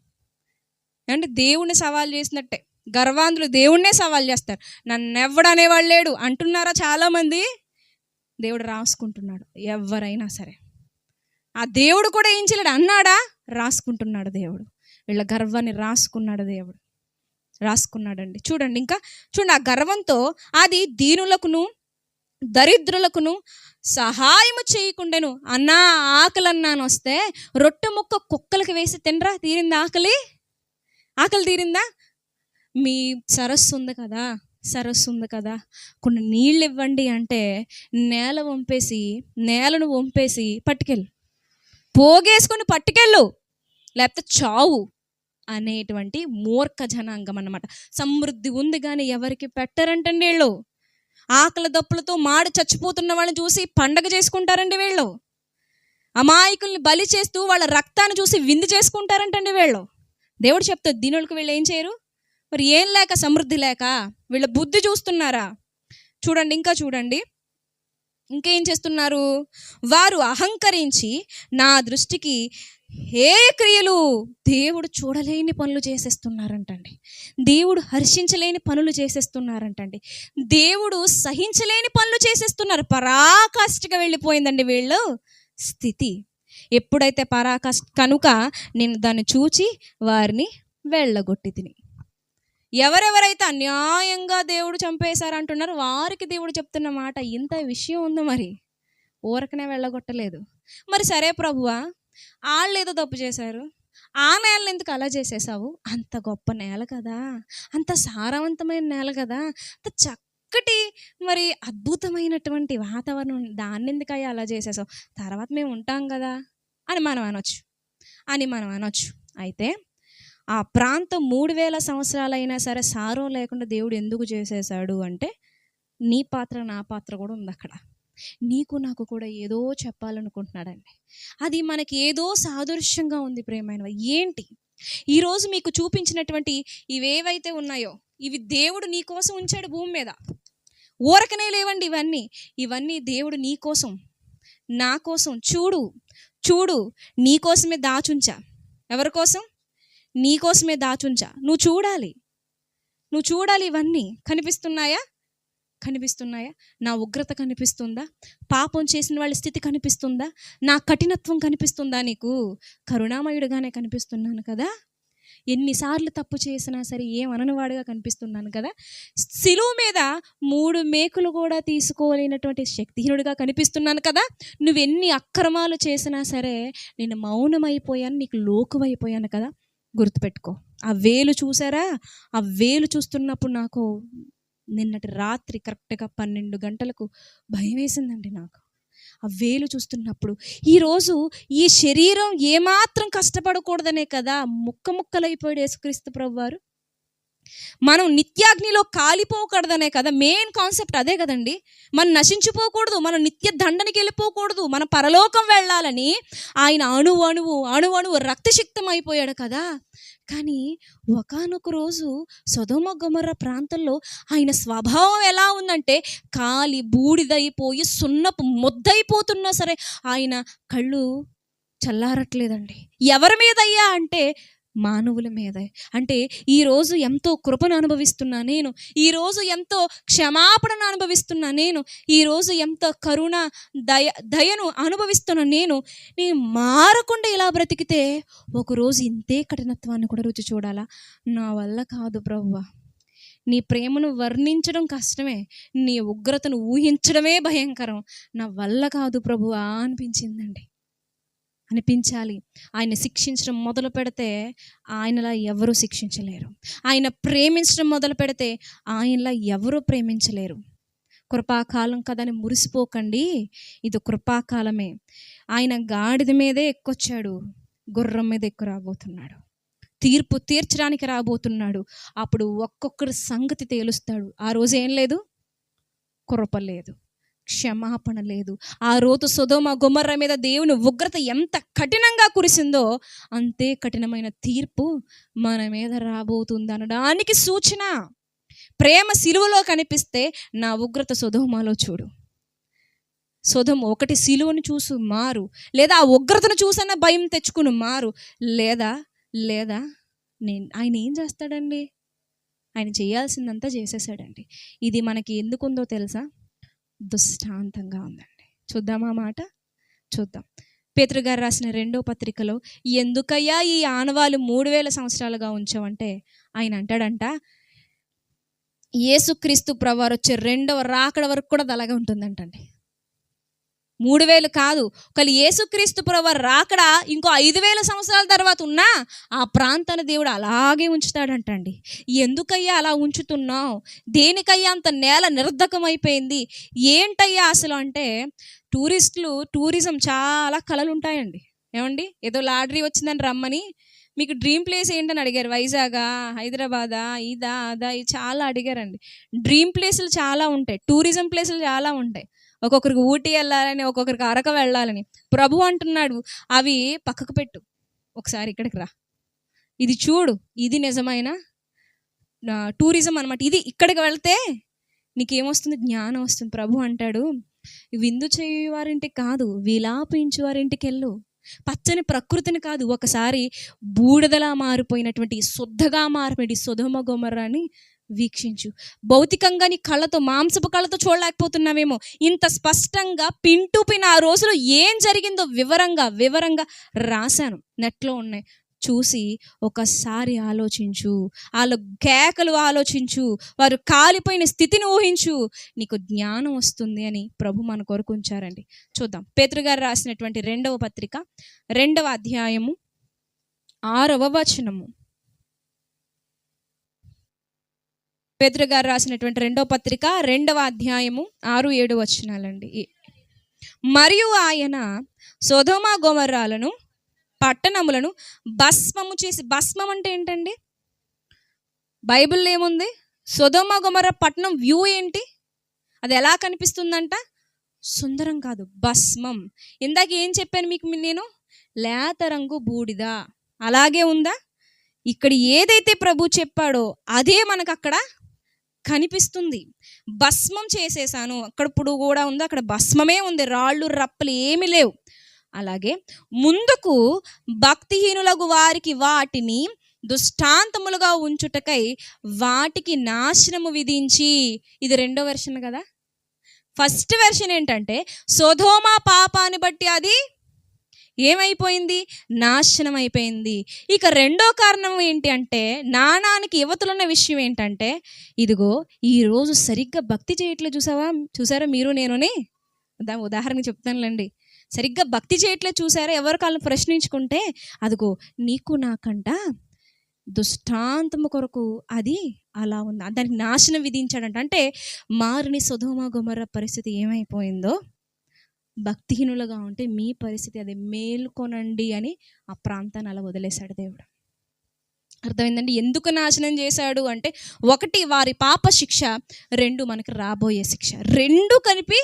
అంటే దేవుణ్ణి సవాల్ చేసినట్టే. గర్వాంధులు దేవుణ్ణే సవాల్ చేస్తారు. నన్ను ఎవడనేవాళ్ళు లేడు అంటున్నారా చాలామంది? దేవుడు రాసుకుంటున్నాడు. ఎవరైనా సరే ఆ దేవుడు కూడా ఏం చేయలేడు. అన్నాడా? రాసుకుంటున్నాడు దేవుడు. వీళ్ళ గర్వాన్ని రాసుకున్నాడండి. చూడండి, ఇంకా చూడండి, ఆ గర్వంతో అది దీనులకును దరిద్రులకును సహాయము చేయకుండాను. అన్నా ఆకలన్నాను వస్తే రొట్టె ముక్క కుక్కలకి వేసి తినరా? తీరిందా ఆకలి తీరిందా? మీ సరస్సు ఉంది కదా, కొన్ని నీళ్ళు ఇవ్వండి అంటే నేలను వంపేసి పట్టుకెళ్ళు, పోగేసుకొని పట్టుకెళ్ళు, లేకపోతే చావు అనేటువంటి మూర్ఖ జనాంగం అన్నమాట. సమృద్ధి ఉంది కానీ ఎవరికి పెట్టరంటండి వీళ్ళు. ఆకలి దప్పులతో మాడి చచ్చిపోతున్న వాళ్ళని చూసి పండగ చేసుకుంటారండి వీళ్ళు. అమాయకుల్ని బలి చేస్తూ వాళ్ళ రక్తాన్ని చూసి విందు చేసుకుంటారంటండి వీళ్ళు. దేవుడు చెప్తాడు, దీనులకు వీళ్ళు ఏం చేయరు? మరి ఏం లేక, సమృద్ధి లేక వీళ్ళ బుద్ధి చూస్తున్నారా? చూడండి, ఇంకా చూడండి, ఇంకేం చేస్తున్నారు? వారు అహంకరించి నా దృష్టికి హే క్రియలు, దేవుడు చూడలేని పనులు చేసేస్తున్నారంటండి. దేవుడు హర్షించలేని పనులు చేసేస్తున్నారంటండి. దేవుడు సహించలేని పనులు చేసేస్తున్నారు. పరాకాష్ఠగా వెళ్ళిపోయిందండి వీళ్ళు స్థితి. ఎప్పుడైతే కనుక నేను దాన్ని చూచి వారిని వెళ్ళగొట్టి తిని. ఎవరెవరైతే అన్యాయంగా దేవుడు చంపేశారంటున్నారు వారికి దేవుడు చెప్తున్న మాట, ఇంత విషయం ఉంది, మరి ఊరకనే వెళ్ళగొట్టలేదు. మరి సరే ప్రభువా, వాళ్ళు ఏదో తప్పు చేశారు, ఆ నేలను ఎందుకు అలా చేసేసావు? అంత గొప్ప నేల కదా, అంత సారవంతమైన నేల కదా, అంత చక్కటి మరి అద్భుతమైనటువంటి వాతావరణం, దాన్ని ఎందుకయ్యా అలా చేసేసావు? తర్వాత మేము ఉంటాం కదా అని మనం అనొచ్చు. అయితే ఆ ప్రాంతం 3000 సంవత్సరాలైనా సరే సారం లేకుండా దేవుడు ఎందుకు చేసేసాడు అంటే, నీ పాత్ర నా పాత్ర కూడా ఉంది అక్కడ. నీకు నాకు కూడా ఏదో చెప్పాలనుకుంటున్నాడండి. అది మనకి ఏదో సాదృశ్యంగా ఉంది. ప్రియమైనవి, ఏంటి ఈరోజు మీకు చూపించినటువంటి ఇవేవైతే ఉన్నాయో, ఇవి దేవుడు నీ కోసం ఉంచాడు భూమి మీద. ఊరకనే లేవండి ఇవన్నీ దేవుడు నీ కోసం, నా కోసం. చూడు, నీ కోసమే దాచుంచా. ఎవరి కోసం? నీ కోసమే దాచుంచా. నువ్వు చూడాలి, నువ్వు చూడాలి. ఇవన్నీ కనిపిస్తున్నాయా? కనిపిస్తున్నాయా? నా ఉగ్రత కనిపిస్తుందా? పాపం చేసిన వాళ్ళ స్థితి కనిపిస్తుందా? నా కఠినత్వం కనిపిస్తుందా? నీకు కరుణామయుడుగానే కనిపిస్తున్నాను కదా. ఎన్నిసార్లు తప్పు చేసినా సరే ఏమననివాడుగా కనిపిస్తున్నాను కదా. శిలువ మీద 3 మేకులు కూడా తీసుకోలేనటువంటి శక్తిహీనుడిగా కనిపిస్తున్నాను కదా. నువ్వెన్ని అక్రమాలు చేసినా సరే నేను మౌనమైపోయాను, నీకు లోకువైపోయాను కదా. గుర్తుపెట్టుకో. ఆ వేలు చూసారా? ఆ వేలు చూస్తున్నప్పుడు నాకు నిన్నటి రాత్రి కరెక్ట్గా 12 గంటలకు భయం వేసిందండి. నాకు ఆ వేలు చూస్తున్నప్పుడు, ఈరోజు ఈ శరీరం ఏమాత్రం కష్టపడకూడదనే కదా ముక్క ముక్కలైపోయాడు యేసుక్రీస్తు ప్రభువారు. మనం నిత్యాగ్నిలో కాలిపోకూడదనే కదా మెయిన్ కాన్సెప్ట్. అదే కదండి. మనం నశించిపోకూడదు, మనం నిత్య దండనికి వెళ్ళిపోకూడదు, మన పరలోకం వెళ్ళాలని ఆయన అణువణువు రక్తసిక్తం అయిపోయాడు కదా. కానీ ఒకానొక రోజు సొదొమ గొమొర్రా ప్రాంతంలో ఆయన స్వభావం ఎలా ఉందంటే కాలి బూడిదైపోయి సున్నపు ముద్దయిపోతున్నా సరే ఆయన కళ్ళు చల్లారట్లేదండి. ఎవరి మీదయ్యా అంటే మానవుల మీద. అంటే ఈరోజు ఎంతో కృపను అనుభవిస్తున్నా నేను, ఈరోజు ఎంతో క్షమాపణను అనుభవిస్తున్నా నేను, ఈరోజు ఎంతో కరుణ దయను అనుభవిస్తున్నా నేను మారకుండా ఇలా బ్రతికితే ఒకరోజు ఇంతే కఠినత్వాన్ని కూడా రుచి చూడాలా? నా వల్ల కాదు ప్రభువా. నీ ప్రేమను వర్ణించడం కష్టమే, నీ ఉగ్రతను ఊహించడమే భయంకరం. నా వల్ల కాదు ప్రభువా అనిపించిందండి. అనిపించాలి. ఆయన శిక్షించడం మొదలు పెడితే ఆయనలా ఎవరూ శిక్షించలేరు. ఆయన ప్రేమించడం మొదలు పెడితే ఆయనలా ఎవరూ ప్రేమించలేరు. కృపాకాలం కదని మురిసిపోకండి, ఇది కృపాకాలమే. ఆయన గాడిద మీదే ఎక్కొచ్చాడు, గుర్రం మీద ఎక్కువ రాబోతున్నాడు, తీర్పు తీర్చడానికి రాబోతున్నాడు. అప్పుడు ఒక్కొక్కరి సంగతి తేలుస్తాడు. ఆ రోజు ఏం లేదు, కృప లేదు, క్షమాపణ లేదు. ఆ రోజు సొదొమ గొమొర్రా మీద దేవుని ఉగ్రత ఎంత కఠినంగా కురిసిందో అంతే కఠినమైన తీర్పు మన మీద రాబోతుంది అనడానికి సూచన. ప్రేమ సిలువలో కనిపిస్తే నా ఉగ్రత సొదొమలో చూడు. సొదొమ ఒకటి సిలువను చూసు మారు, లేదా ఆ ఉగ్రతను చూసన్న భయం తెచ్చుకుని మారు, లేదా ఆయన ఏం చేస్తాడండి? ఆయన చేయాల్సిందంతా చేసేసాడండి. ఇది మనకి ఎందుకుందో తెలుసా? దృష్టాంతంగా ఉందండి. చూద్దామా మాట? చూద్దాం. పేతురు గారు రాసిన 2వ పత్రికలో ఎందుకయ్యా ఈ ఆనవాలు 3000 సంవత్సరాలుగా ఉంచావంటే ఆయన అంటాడంట, యేసుక్రీస్తు ప్రభువారు వచ్చే 2వ రాకడ వరకు కూడా అలాగే ఉంటుందంటండి. 3000 కాదు, ఒకవేళ యేసుక్రీస్తు ప్రభువారు రాకడ ఇంకో 5000 సంవత్సరాల తర్వాత ఉన్నా ఆ ప్రాంతాన్ని దేవుడు అలాగే ఉంచుతాడంటండి. ఎందుకయ్యా అలా ఉంచుతున్నావు? దేనికయ్యా అంత నేల నిర్ధకం అయిపోయింది? ఏంటయ్యా అసలు అంటే టూరిజం చాలా కళలు ఉంటాయండి. ఏమండి, ఏదో లాటరీ వచ్చిందని రమ్మని మీకు డ్రీమ్ ప్లేస్ ఏంటని అడిగారు. వైజాగా, హైదరాబాదా, ఇదా అదా ఇది చాలా అడిగారండి. డ్రీమ్ ప్లేసులు చాలా ఉంటాయి, టూరిజం ప్లేసులు చాలా ఉంటాయి. ఒక్కొక్కరికి ఊటీ వెళ్ళాలని, ఒక్కొక్కరికి అరకు వెళ్ళాలని. ప్రభు అంటున్నాడు అవి పక్కకు పెట్టు, ఒకసారి ఇక్కడికి రా, ఇది చూడు, ఇది నిజమైన టూరిజం అనమాట. ఇది ఇక్కడికి వెళ్తే నీకేమొస్తుంది? జ్ఞానం వస్తుంది. ప్రభు అంటాడు విందు చేయువారింటికి కాదు, విలాపించు వారింటికి వెళ్ళు. పచ్చని ప్రకృతిని కాదు, ఒకసారి బూడిదలా మారిపోయినటువంటి శుద్ధగా మారిపోయి సొదొమ గొమొర్రాని వీక్షించు. భౌతికంగా నీ కళ్ళతో, మాంసపు కళ్ళతో చూడలేకపోతున్నావేమో, ఇంత స్పష్టంగా పిన్ టు పిన్ ఆ రోజులో ఏం జరిగిందో వివరంగా రాశాను, నెట్లో ఉన్నాయి. చూసి ఒకసారి ఆలోచించు, వాళ్ళ కేకలు ఆలోచించు, వారు కాలిపోయిన స్థితిని ఊహించు, నీకు జ్ఞానం వస్తుంది అని ప్రభు మన కొరకు ఉంచారండి. చూద్దాం. పేతురు గారు రాసినటువంటి 2వ పత్రిక 2వ అధ్యాయము 6వ వచనము. పేతురు గారు రాసినటువంటి 2వ పత్రిక 2వ అధ్యాయము 6-7 వచనాలండి. మరియు ఆయన సొదొమ గొమొర్రాలను పట్టణములను భస్మము చేసి, భస్మం అంటే ఏంటండి? బైబిల్లో ఏముంది? సొదొమ గొమొర్రా పట్టణం వ్యూ ఏంటి? అది ఎలా కనిపిస్తుందంట? సుందరం కాదు, భస్మం. ఇందాక ఏం చెప్పాను మీకు నేను? లేత రంగు బూడిద. అలాగే ఉందా? ఇక్కడ ఏదైతే ప్రభు చెప్పాడో అదే మనకు అక్కడ కనిపిస్తుంది. భస్మం చేసేసాను. అక్కడప్పుడు కూడా ఉంది, అక్కడ భస్మమే ఉంది, రాళ్ళు రప్పలు ఏమీ లేవు. అలాగే ముందుకు భక్తిహీనులకు వారికి వాటిని దుష్టాంతములుగా ఉంచుటకై వాటికి నాశనము విధించి. ఇది 2వ వెర్షన్ కదా. ఫస్ట్ వెర్షన్ ఏంటంటే సొదొమ పాపాన్ని బట్టి అది ఏమైపోయింది? నాశనం అయిపోయింది. ఇక 2వ కారణం ఏంటి అంటే, నాణానికి యువతలున్న విషయం ఏంటంటే, ఇదిగో ఈరోజు సరిగ్గా భక్తి చేయట్లేదు చూసారా మీరు నేనుని. ఉదాహరణకి చెప్తానులేండి. సరిగ్గా భక్తి చేయట్లేదు చూసారా, ఎవరి కాళ్ళని ప్రశ్నించుకుంటే, అదిగో నీకు నాకంట దుష్టాంతము కొరకు అది అలా ఉంది, దానికి నాశనం విధించాడంట. అంటే మారిని సొదొమ గొమొర్రా పరిస్థితి ఏమైపోయిందో, భక్తిహీనులుగా ఉంటే మీ పరిస్థితి అదే. మేల్కొనండి అని ఆ ప్రాంతాన్ని అలా వదిలేశాడు దేవుడు. అర్థమైందండి? ఎందుకు నాశనం చేశాడు అంటే, 1 వారి పాప శిక్ష, 2 మనకి రాబోయే శిక్ష. 2 కలిపి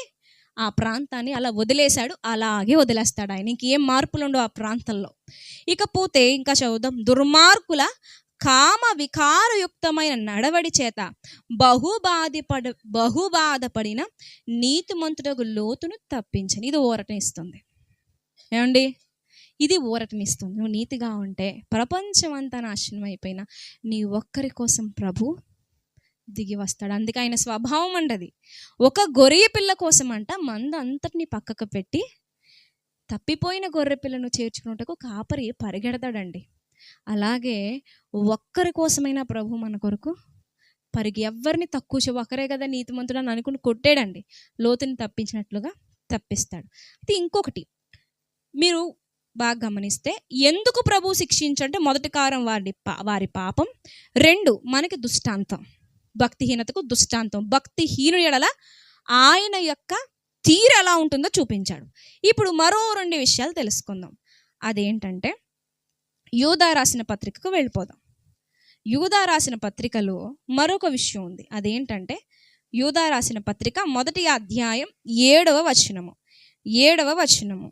ఆ ప్రాంతాన్ని అలా వదిలేశాడు. అలాగే వదిలేస్తాడు ఆయన. ఇంకేం మార్పులు ఉండవు ఆ ప్రాంతంలో. ఇకపోతే ఇంకా చదువుదాం. దుర్మార్గుల కామ వికారయుక్తమైన నడవడి చేత బహుబాధపడిన నీతిమంతుడగు లోతును తప్పించని. ఇది ఊరటనిస్తుంది. ఏమండి? ఇది ఊరటనిస్తుంది. నువ్వు నీతిగా ఉంటే ప్రపంచం అంతా నాశనం అయిపోయినా నీ ఒక్కరి కోసం ప్రభు దిగి వస్తాడు. అందుకే ఆయన స్వభావం అంటది. ఒక గొర్రె పిల్ల కోసం అంట మంద అంతటిని పక్కకు పెట్టి తప్పిపోయిన గొర్రె పిల్లను చేర్చుకున్నట్టుకు కాపరి పరిగెడతాడండి. అలాగే ఒక్కరి కోసమైనా ప్రభు మన కొరకు ఎవరిని తక్కువ ఒకరే కదా నీతిమంతుడు అని అనుకుని కొట్టాడండి. లోతుని తప్పించినట్లుగా తప్పిస్తాడు. అయితే ఇంకొకటి మీరు బాగా గమనిస్తే, ఎందుకు ప్రభు శిక్షించంటే, 1 కారణం వారి పాపం, 2 మనకి దుష్టాంతం, భక్తిహీనతకు దుష్టాంతం. భక్తిహీనుడి ఎడల ఆయన యొక్క తీరు ఎలా ఉంటుందో చూపించాడు. ఇప్పుడు మరో 2 విషయాలు తెలుసుకుందాం. అదేంటంటే, యూదా రాసిన పత్రికకు వెళ్ళిపోదాం. యూదా రాసిన పత్రికలో మరొక విషయం ఉంది. అదేంటంటే, యూదా రాసిన పత్రిక 1వ అధ్యాయం 7వ వచనము.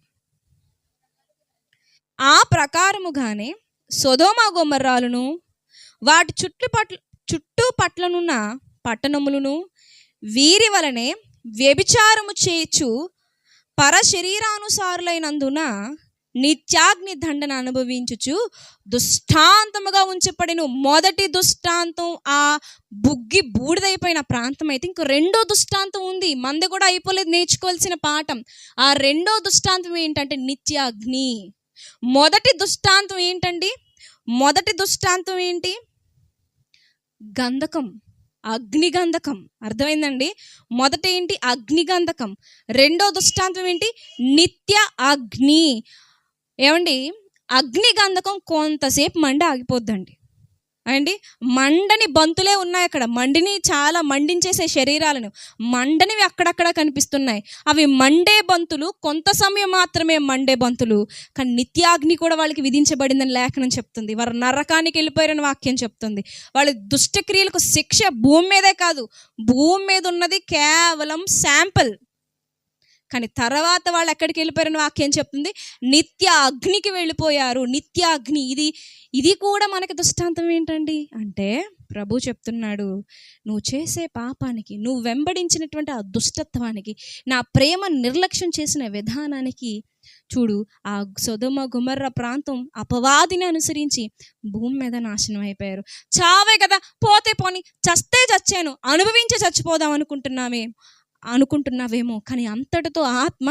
ఆ ప్రకారముగానే సొదొమ గొమొర్రాలను వాటి చుట్టుపట్లనున్న పట్టణములను వీరి వలనే వ్యభిచారము చేయుచు పరశరీరానుసారులైనందున నిత్యాగ్ని దండన అనుభవించుచు దుష్టాంతముగా ఉంచబడిన. మొదటి దుష్టాంతం ఆ బూడిదైపోయిన ప్రాంతం అయితే, ఇంకో 2వ దుష్టాంతం ఉంది. మంది కూడా అయిపోలేదు నేర్చుకోవాల్సిన పాఠం. ఆ 2వ దుష్టాంతం ఏంటంటే నిత్యాగ్ని. మొదటి దుష్టాంతం ఏంటండి? మొదటి దుష్టాంతం ఏంటి? గంధకం, అగ్నిగంధకం. అర్థమైందండి? మొదట ఏంటి? అగ్నిగంధకం. 2వ దుష్టాంతం ఏంటి? నిత్య అగ్ని. ఏమండి? అగ్నిగంధకం కొంతసేపు మండి ఆగిపోద్దండి అండి. మండని బంతులే ఉన్నాయి అక్కడ. చాలా మండించేసే శరీరాలను మండనివి అక్కడక్కడ కనిపిస్తున్నాయి. అవి మండే బంతులు, కొంత సమయం మాత్రమే మండే బంతులు. కానీ నిత్యాగ్ని కూడా వాళ్ళకి విధించబడిందని లేఖనం చెప్తుంది. వారు నరకానికి వెళ్ళిపోయారని వాక్యం చెప్తుంది. వాళ్ళ దుష్టక్రియలకు శిక్ష భూమి మీదే కాదు, భూమి మీద ఉన్నది కేవలం శాంపుల్. కానీ తర్వాత వాళ్ళు ఎక్కడికి వెళ్ళిపోయారని వాక్యం చెప్తుంది? నిత్య అగ్నికి వెళ్ళిపోయారు. నిత్య అగ్ని. ఇది కూడా మనకి దృష్టాంతం ఏంటండి అంటే, ప్రభు చెప్తున్నాడు, నువ్వు చేసే పాపానికి, నువ్వు వెంబడించినటువంటి ఆ దుష్టత్వానికి, నా ప్రేమ నిర్లక్ష్యం చేసిన విధానానికి చూడు, ఆ సొదొమ గొమొర్రా ప్రాంతం అపవాదిని అనుసరించి భూమి మీద నాశనం అయిపోయారు. చావే కదా, పోతే పోని, చస్తే చచ్చాను, అనుభవించి చచ్చిపోదాం అనుకుంటున్నావేమో, కానీ అంతటితో ఆత్మ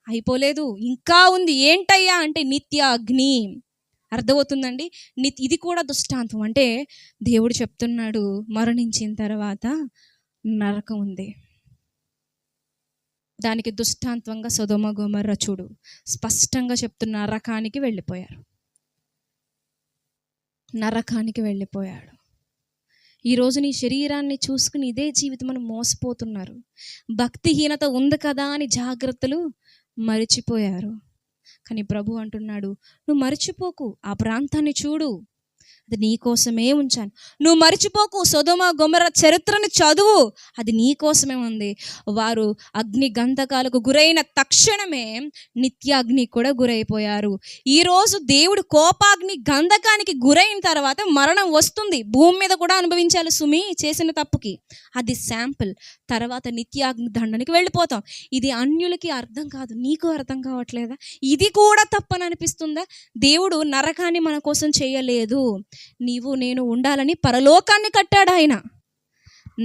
అయిపోలేదు, ఇంకా ఉంది. ఏంటయ్యా అంటే నిత్య అగ్ని. అర్థమవుతుందండి? ఇది కూడా దుష్టాంతం. అంటే దేవుడు చెప్తున్నాడు, మరణించిన తర్వాత నరకం ఉంది. దానికి దృష్టాంతంగా సొదొమ గొమొర్రా చూడు స్పష్టంగా చెప్తున్న, నరకానికి వెళ్ళిపోయాడు. ఈరోజు నీ శరీరాన్ని చూసుకుని ఇదే జీవితం అని మోసపోతున్నారు. భక్తిహీనత ఉంది కదా అని జాగ్రత్తలు మరిచిపోయారు. కానీ ప్రభు అంటున్నాడు, నువ్వు మరిచిపోకు, ఆ ప్రాంతాన్ని చూడు, అది నీ కోసమే ఉంచాను. నువ్వు మరిచిపోకు, సొదొమ గొమొర్రా చరిత్రని చదువు, అది నీ కోసమే ఉంది. వారు అగ్ని గంధకాలకు గురైన తక్షణమే నిత్యాగ్ని కూడా గురైపోయారు. ఈరోజు దేవుడు కోపాగ్ని గంధకానికి గురైన తర్వాత మరణం వస్తుంది, భూమి మీద కూడా అనుభవించాలి సుమి చేసిన తప్పుకి. అది శాంపుల్. తర్వాత నిత్యాగ్ని దండనికి వెళ్ళిపోతాం. ఇది అన్యులకి అర్థం కాదు, నీకు అర్థం కావట్లేదా? ఇది కూడా తప్పని అనిపిస్తుందా? దేవుడు నరకాన్ని మన కోసం చేయలేదు. నీవు నేను ఉండాలని పరలోకాన్ని కట్టాడు ఆయన.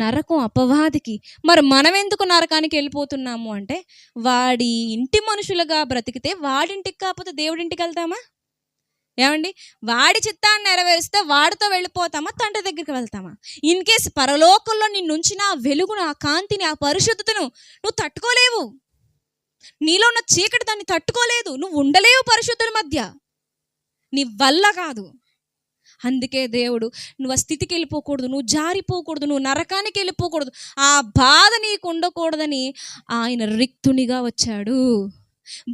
నరకం అపవాదికి. మరి మనం ఎందుకు నరకానికి వెళ్ళిపోతున్నాము అంటే, వాడి ఇంటి మనుషులుగా బ్రతికితే వాడింటికి కాకపోతే దేవుడింటికి వెళ్తామా? ఏమండి, వాడి చిత్తాన్ని నెరవేరిస్తే వాడితో వెళ్ళిపోతామా, తండ్రి దగ్గరికి వెళ్తామా? ఇన్ కేసు పరలోకంలో నిన్నుంచిన ఆ వెలుగును, ఆ కాంతిని, ఆ పరిశుద్ధతను నువ్వు తట్టుకోలేవు. నీలో ఉన్న చీకటి దాన్ని తట్టుకోలేదు. నువ్వు ఉండలేవు పరిశుద్ధుల మధ్య, నీ వల్ల కాదు. అందుకే దేవుడు నువ్వు ఆ స్థితికి వెళ్ళిపోకూడదు, నువ్వు జారిపోకూడదు, నువ్వు నరకానికి వెళ్ళిపోకూడదు, ఆ బాధ నీకు ఉండకూడదని ఆయన రిక్తునిగా వచ్చాడు,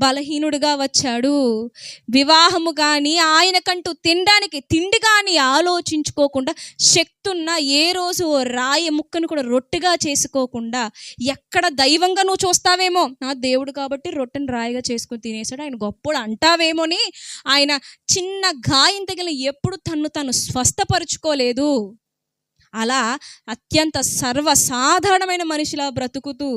బలహీనుడిగా వచ్చాడు. వివాహము కానీ ఆయనకంటూ తినడానికి తిండి కానీ ఆలోచించుకోకుండా, శక్తున్న ఏ రోజు రాయి ముక్కను కూడా రొట్టెగా చేసుకోకుండా, ఎక్కడ దైవంగా నువ్వు చూస్తావేమో, నా దేవుడు కాబట్టి రొట్టెని రాయిగా చేసుకుని తినేసాడు, ఆయన గొప్పడు అంటావేమోని ఆయన చిన్న గాయం తగిలిన ఎప్పుడు తను స్వస్థపరుచుకోలేదు. అలా అత్యంత సర్వసాధారణమైన మనిషిలా బ్రతుకుతూ,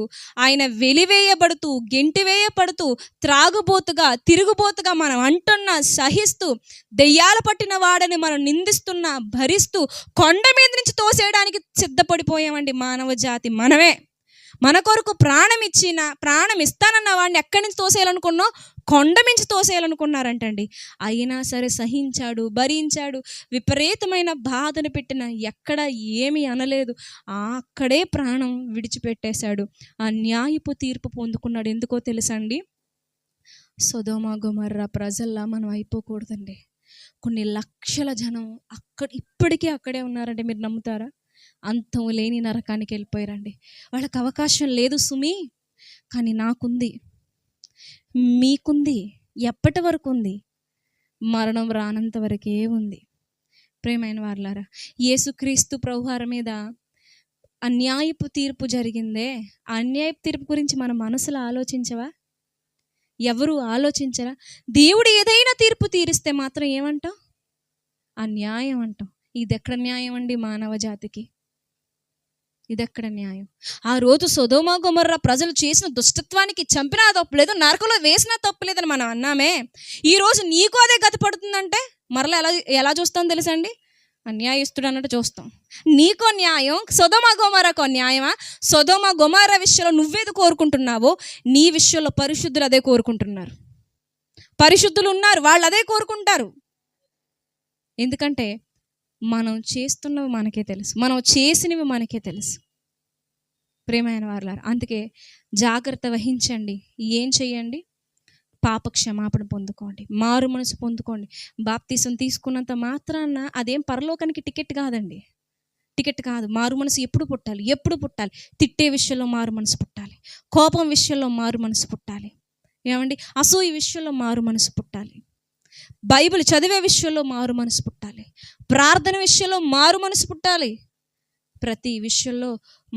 ఆయన వెలివేయబడుతూ, గెంటివేయబడుతూ, త్రాగుబోతుగా, తిరుగుబోతుగా మనం అంటున్నా సహిస్తూ, దెయ్యాల పట్టిన వాడని మనం నిందిస్తున్నా భరిస్తూ, కొండ మీద నుంచి తోసేయడానికి సిద్ధపడిపోయామండి మానవ జాతి. మనమే మన కొరకు ప్రాణం ఇస్తానన్న వాడిని ఎక్కడి నుంచి తోసేయాలనుకున్నావు? కొండ మించి తోసేయాలనుకున్నారంటండి. అయినా సరే సహించాడు, భరించాడు. విపరీతమైన బాధను పెట్టిన ఎక్కడ ఏమీ అనలేదు. అక్కడే ప్రాణం విడిచిపెట్టేశాడు. ఆ న్యాయపు తీర్పు పొందుకున్నాడు. ఎందుకో తెలుసండి, సొదొమ గొమొర్రా ప్రజల్లా మనం అయిపోకూడదండి. కొన్ని లక్షల జనం ఇప్పటికీ అక్కడే ఉన్నారంటే మీరు నమ్ముతారా? అంతం లేని నరకానికి వెళ్ళిపోయారండి. వాళ్ళకి అవకాశం లేదు సుమి, కానీ నాకుంది, మీకుంది. ఎప్పటి వరకు ఉంది? మరణం రానంత వరకే ఉంది. ప్రియమైన వారలారా, యేసుక్రీస్తు ప్రభువారి మీద అన్యాయపు తీర్పు జరిగిందే, ఆ అన్యాయపు తీర్పు గురించి మన మనసులో ఆలోచించవా? ఎవరు ఆలోచించరా? దేవుడు ఏదైనా తీర్పు తీరిస్తే మాత్రం ఏమంటాం? అన్యాయం అంటాం. ఇది ఎక్కడ న్యాయం అండి మానవ జాతికి? ఇదెక్కడ న్యాయం? ఆ రోజు సొదొమ గొమొర్రా ప్రజలు చేసిన దుష్టత్వానికి చంపినా తప్పులేదు, నరకంలో వేసినా తప్పులేదని మనం అన్నామే. ఈరోజు నీకు అదే గతి పడుతుందంటే మరలా ఎలా చూస్తాం తెలుసండి? అన్యాయస్తుడు అన్నట్టు చూస్తాం. నీకో న్యాయం, సొదొమ గొమొర్రాకో న్యాయమా? సొదొమ గొమొర్రా విషయంలో నువ్వేది కోరుకుంటున్నావో, నీ విషయంలో పరిశుద్ధులు అదే కోరుకుంటున్నారు. పరిశుద్ధులు ఉన్నారు, వాళ్ళు అదే కోరుకుంటారు. ఎందుకంటే మనం చేస్తున్నవి మనకే తెలుసు, మనం చేసినవి మనకే తెలుసు. ప్రియమైన వారలారా, అందుకే జాగ్రత్త వహించండి. ఏం చెయ్యండి? పాప క్షమాపణ పొందుకోండి, మారు మనసు పొందుకోండి. బాప్తీసం తీసుకున్నంత మాత్రాన అదేం పరలోకానికి టికెట్ కాదండి, టికెట్ కాదు. మారు మనసు ఎప్పుడు పుట్టాలి? ఎప్పుడు పుట్టాలి? తిట్టే విషయంలో మారు మనసు పుట్టాలి, కోపం విషయంలో మారు మనసు పుట్టాలి, ఏమండి అసూయ విషయంలో మారు మనసు పుట్టాలి, బైబిల్ చదివే విషయంలో మారు మనసు పుట్టాలి, ప్రార్థన విషయంలో మారు మనసు పుట్టాలి, ప్రతి విషయంలో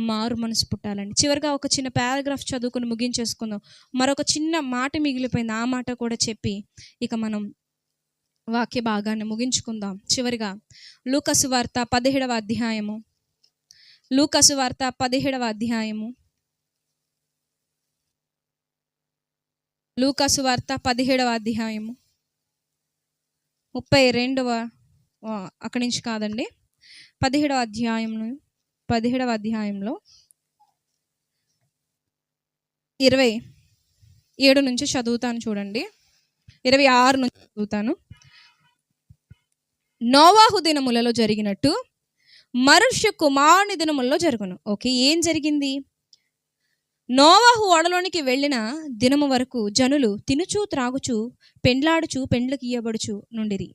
మారు మనసు పుట్టాలండి. చివరిగా ఒక చిన్న పారాగ్రాఫ్ చదువుకుని ముగించేసుకుందాం. మరొక చిన్న మాట మిగిలిపోయింది, ఆ మాట కూడా చెప్పి ఇక మనం వాక్య భాగాన్ని ముగించుకుందాం. చివరిగా లూకాసు వార్త 17వ అధ్యాయము, లూకాసు వార్త 17వ అధ్యాయము, లూకాసు వార్త 17వ అధ్యాయము 32వ అక్కడి నుంచి కాదండి, 17వ అధ్యాయంలో 27 నుంచి చదువుతాను చూడండి, 26 నుంచి చదువుతాను. నోవాహు దినములలో జరిగినట్టు మనుష్య కుమారుని దినములలో జరుగును. ఓకే, ఏం జరిగింది? నోవాహు ఓడలోనికి వెళ్ళిన దినము వరకు జనులు తినుచు త్రాగుచు పెండ్లాడుచు పెండ్లకు ఇయ్యబడుచు నుండిరి.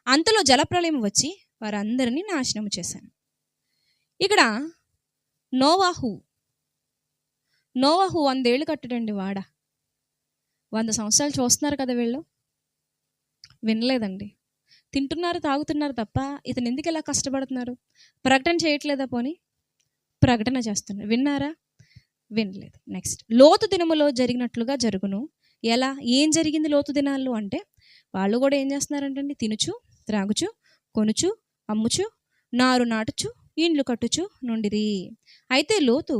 అంతలో జలప్రలయం వచ్చి వారందరినీ నాశనము చేశాను. ఇక్కడ నోవాహు 100 ఏళ్ళు కట్టడండి వాడ. 100 సంవత్సరాలు చూస్తున్నారు కదా వీళ్ళు, వినలేదండి. తింటున్నారు, తాగుతున్నారు తప్ప ఇతను ఎందుకు ఇలా కష్టపడుతున్నారు? ప్రకటన చేయట్లేదా? పోనీ ప్రకటన చేస్తున్నారు, విన్నారా? వినలేదు. నెక్స్ట్, లోతు దినములో జరిగినట్లుగా జరుగును. ఎలా? ఏం జరిగింది లోతు దినాల్లో అంటే, వాళ్ళు కూడా ఏం చేస్తున్నారంటండి? తినుచు త్రాగుచు కొనుచు అమ్ముచు నారు నాటుచు ఇండ్లు కట్టుచు నుండిరి. అయితే లోతు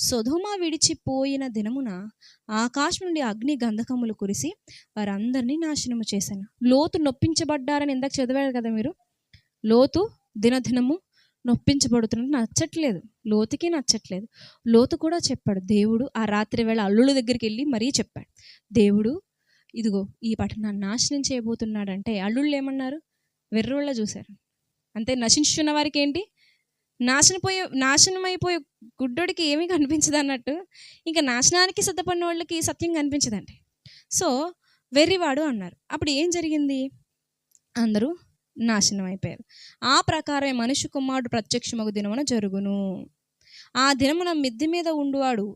సొదొమ విడిచిపోయిన దినమున ఆకాశం నుండి అగ్ని గంధకములు కురిసి వారందరినీ నాశనము చేశాను. లోతు నొప్పించబడ్డారని ఇందాక చదివారు కదా మీరు. లోతు దినదినము నొప్పించబడుతున్నట్టు నచ్చట్లేదు, లోతుకి నచ్చట్లేదు. లోతు కూడా చెప్పాడు, దేవుడు ఆ రాత్రి వేళ అల్లుల దగ్గరికి వెళ్ళి మరీ చెప్పాడు, దేవుడు ఇదిగో ఈ పట్టణాన్ని నాశనం చేయబోతున్నాడంటే అల్లుళ్ళు ఏమన్నారు? వెర్రోళ్ళ చూశారు. అంతే, నశించున్న వారికి ఏంటి, నాశనమైపోయే గుడ్డోడికి ఏమీ కనిపించదు అన్నట్టు, ఇంకా నాశనానికి సిద్ధపడిన వాళ్ళకి సత్యం కనిపించదండి. సో వెర్రివాడు అన్నారు. అప్పుడు ఏం జరిగింది? అందరూ నాశనం అయిపోయారు. ఆ ప్రకారమే మనుష్య కుమారుడు ప్రత్యక్షమగు దినమున జరుగును. ఆ దినమున మిద్దె మీద ఉండువాడు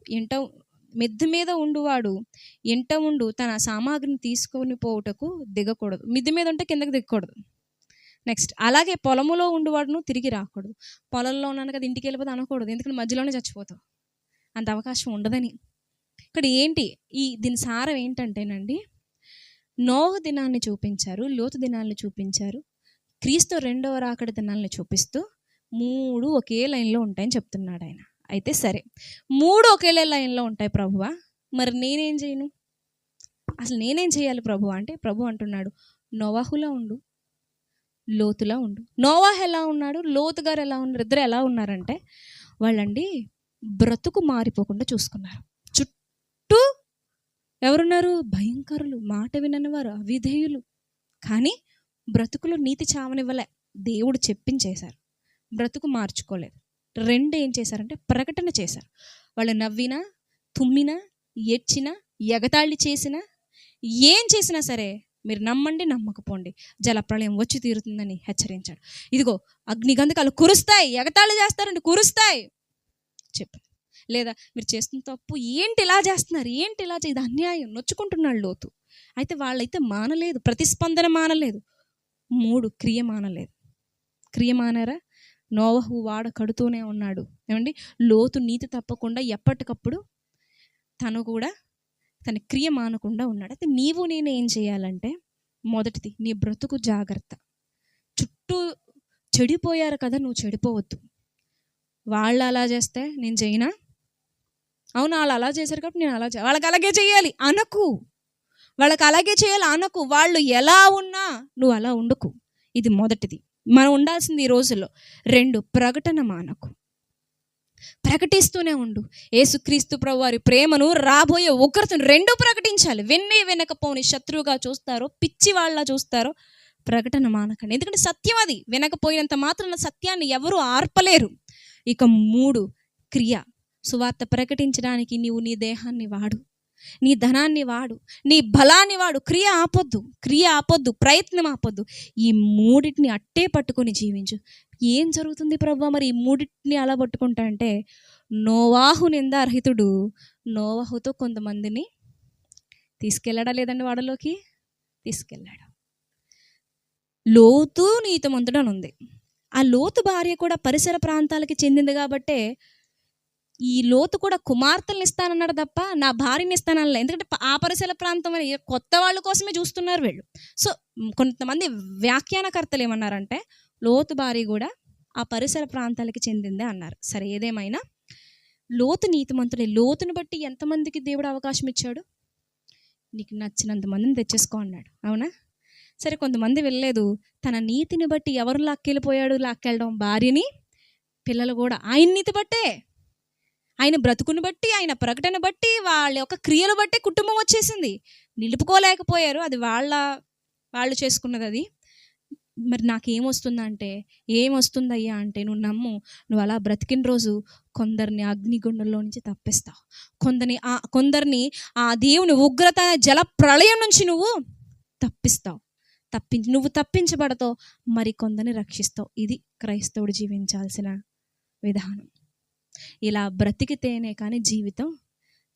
ఎంట ఉండు తన సామాగ్రిని తీసుకొని పోవుటకు దిగకూడదు. మిద్దె మీద ఉంటే కిందకి దిగకూడదు. నెక్స్ట్, అలాగే పొలములో ఉండువాడును తిరిగి రాకూడదు. పొలంలో ఉన్నాను కదా ఇంటికి వెళ్ళిపోతే అనకూడదు, ఎందుకంటే మధ్యలోనే చచ్చిపోతావు, అంత అవకాశం ఉండదని. ఇక్కడ ఏంటి దీని సారం ఏంటంటేనండి, నోహ దినాన్ని చూపించారు, లోతు దినాన్ని చూపించారు, క్రీస్తు రెండవ రాకడ దినాన్ని చూపిస్తూ 3 ఒకే లైన్లో ఉంటాయని చెప్తున్నాడు ఆయన. అయితే సరే, 3 ఒకే లైన్లో ఉంటాయి ప్రభువా, మరి నేనేం చేయను? అసలు నేనేం చేయాలి ప్రభు అంటే, ప్రభు అంటున్నాడు, నోవాహులా ఉండు, లోతులా ఉండు. నోవాహు ఎలా ఉన్నాడు, లోతు గారు ఎలా ఉన్నారు? ఇద్దరు ఎలా ఉన్నారంటే వాళ్ళండి బ్రతుకు మారిపోకుండా చూసుకున్నారు. చుట్టూ ఎవరున్నారు? భయంకరులు, మాట వినని వారు, అవిధేయులు. కానీ బ్రతుకులో నీతి చావనివ్వలే, దేవుడు చెప్పించేశారు, బ్రతుకు మార్చుకోలేదు. 2 ఏం చేశారంటే ప్రకటన చేశారు. వాళ్ళు నవ్వినా, తుమ్మినా, ఏడ్చినా, ఎగతాళి చేసినా, ఏం చేసినా సరే మీరు నమ్మండి, నమ్మకపోండి, జలప్రళయం వచ్చి తీరుతుందని హెచ్చరించాడు. ఇదిగో అగ్నిగంధకాలు కురుస్తాయి, ఎగతాళి చేస్తారండి, కురుస్తాయి చెప్పు. లేదా మీరు చేస్తున్న తప్పు, ఏంటి ఇలా చేస్తున్నారు, ఏంటి ఇలా ఇది అన్యాయం, నొచ్చుకుంటున్నాడు లోతు. అయితే వాళ్ళైతే మానలేదు, ప్రతిస్పందన మానలేదు. 3 క్రియ మానలేదు. క్రియ మానారా? నోవహు వాడ కడుతూనే ఉన్నాడు. ఏమండి, లోతు నీతి తప్పకుండా ఎప్పటికప్పుడు తను కూడా తన క్రియ మానకుండా ఉన్నాడు. అయితే నీవు నేను ఏం చేయాలంటే, మొదటిది నీ బ్రతుకు జాగ్రత్త. చుట్టూ చెడిపోయారు కదా, నువ్వు చెడిపోవద్దు. వాళ్ళు అలా చేస్తే నేను చేయనా? అవును, వాళ్ళు అలా చేశారు కాబట్టి నేను వాళ్ళకి అలాగే చేయాలి అనకు. వాళ్ళకి అలాగే చేయాలి అనకు. వాళ్ళు ఎలా ఉన్నా నువ్వు అలా ఉండకు. ఇది మొదటిది మనం ఉండాల్సింది ఈ రోజుల్లో. 2, ప్రకటన మానకు, ప్రకటిస్తూనే ఉండు. యేసుక్రీస్తు ప్రభు వారి ప్రేమను, రాబోయే ఉగ్రతను 2 ప్రకటించాలి. వినకపోని శత్రువుగా చూస్తారో, పిచ్చి వాళ్ళ చూస్తారో, ప్రకటన మానకండి. ఎందుకంటే సత్యం అది, వినకపోయినంత మాత్రాన సత్యాన్ని ఎవరు ఆర్పలేరు. ఇక 3, క్రియ. సువార్త ప్రకటించడానికి నీవు నీ దేహాన్ని వాడు, నీ ధనాన్ని వాడు, నీ బలాన్ని వాడు. క్రియ ఆపొద్దు, ప్రయత్నం ఆపొద్దు. ఈ 3 అట్టే పట్టుకొని జీవించు. ఏం జరుగుతుంది ప్రభు మరి ఈ 3 అలా పట్టుకుంటా అంటే, నోవాహు నిందారహితుడు నోవాహుతో కొంతమందిని తీసుకెళ్ళాడా లేదండి? వాడలోకి తీసుకెళ్ళాడు. లోతు నీతిమంతుడు అని ఉంది. ఆ లోతు భార్య కూడా పరిసర ప్రాంతాలకి చెందింది కాబట్టే ఈ లోతు కూడా కుమార్తెలను ఇస్తానన్నాడు తప్ప నా భార్యని ఇస్తానన్నా. ఎందుకంటే ఆ పరిసర ప్రాంతం అని కొత్త వాళ్ళ కోసమే చూస్తున్నారు వీళ్ళు. సో కొంతమంది వ్యాఖ్యానకర్తలు ఏమన్నారంటే, లోతు భార్య కూడా ఆ పరిసర ప్రాంతాలకి చెందిందే అన్నారు. సరే, ఏదేమైనా లోతు నీతిమంతుడే. లోతుని బట్టి ఎంతమందికి దేవుడు అవకాశం ఇచ్చాడు? నీకు నచ్చినంత మందిని తెచ్చేసుకో అన్నాడు. అవునా? సరే, కొంతమంది వెళ్ళలేదు. తన నీతిని బట్టి ఎవరు లాక్కెళ్ళడం? భార్యని, పిల్లలు కూడా ఆయన నీతి బట్టే, ఆయన బ్రతుకుని బట్టి, ఆయన ప్రకటన బట్టి, వాళ్ళ యొక్క క్రియలు బట్టి కుటుంబం వచ్చేసింది. నిలుపుకోలేకపోయారు. అది వాళ్ళు చేసుకున్నది. అది మరి నాకేమొస్తుందంటే, ఏమొస్తుందయ్యా అంటే, నువ్వు నమ్ము, నువ్వు అలా బ్రతికిన రోజు కొందరిని అగ్నిగుండంలో నుంచి తప్పిస్తావు, కొందరిని ఆ దేవుని ఉగ్రత జల ప్రళయం నుంచి నువ్వు తప్పిస్తావు. నువ్వు తప్పించబడతావు, మరి కొందరిని రక్షిస్తావు. ఇది క్రైస్తవుడు జీవించాల్సిన విధానం. ఇలా బ్రతికితేనే కానీ జీవితం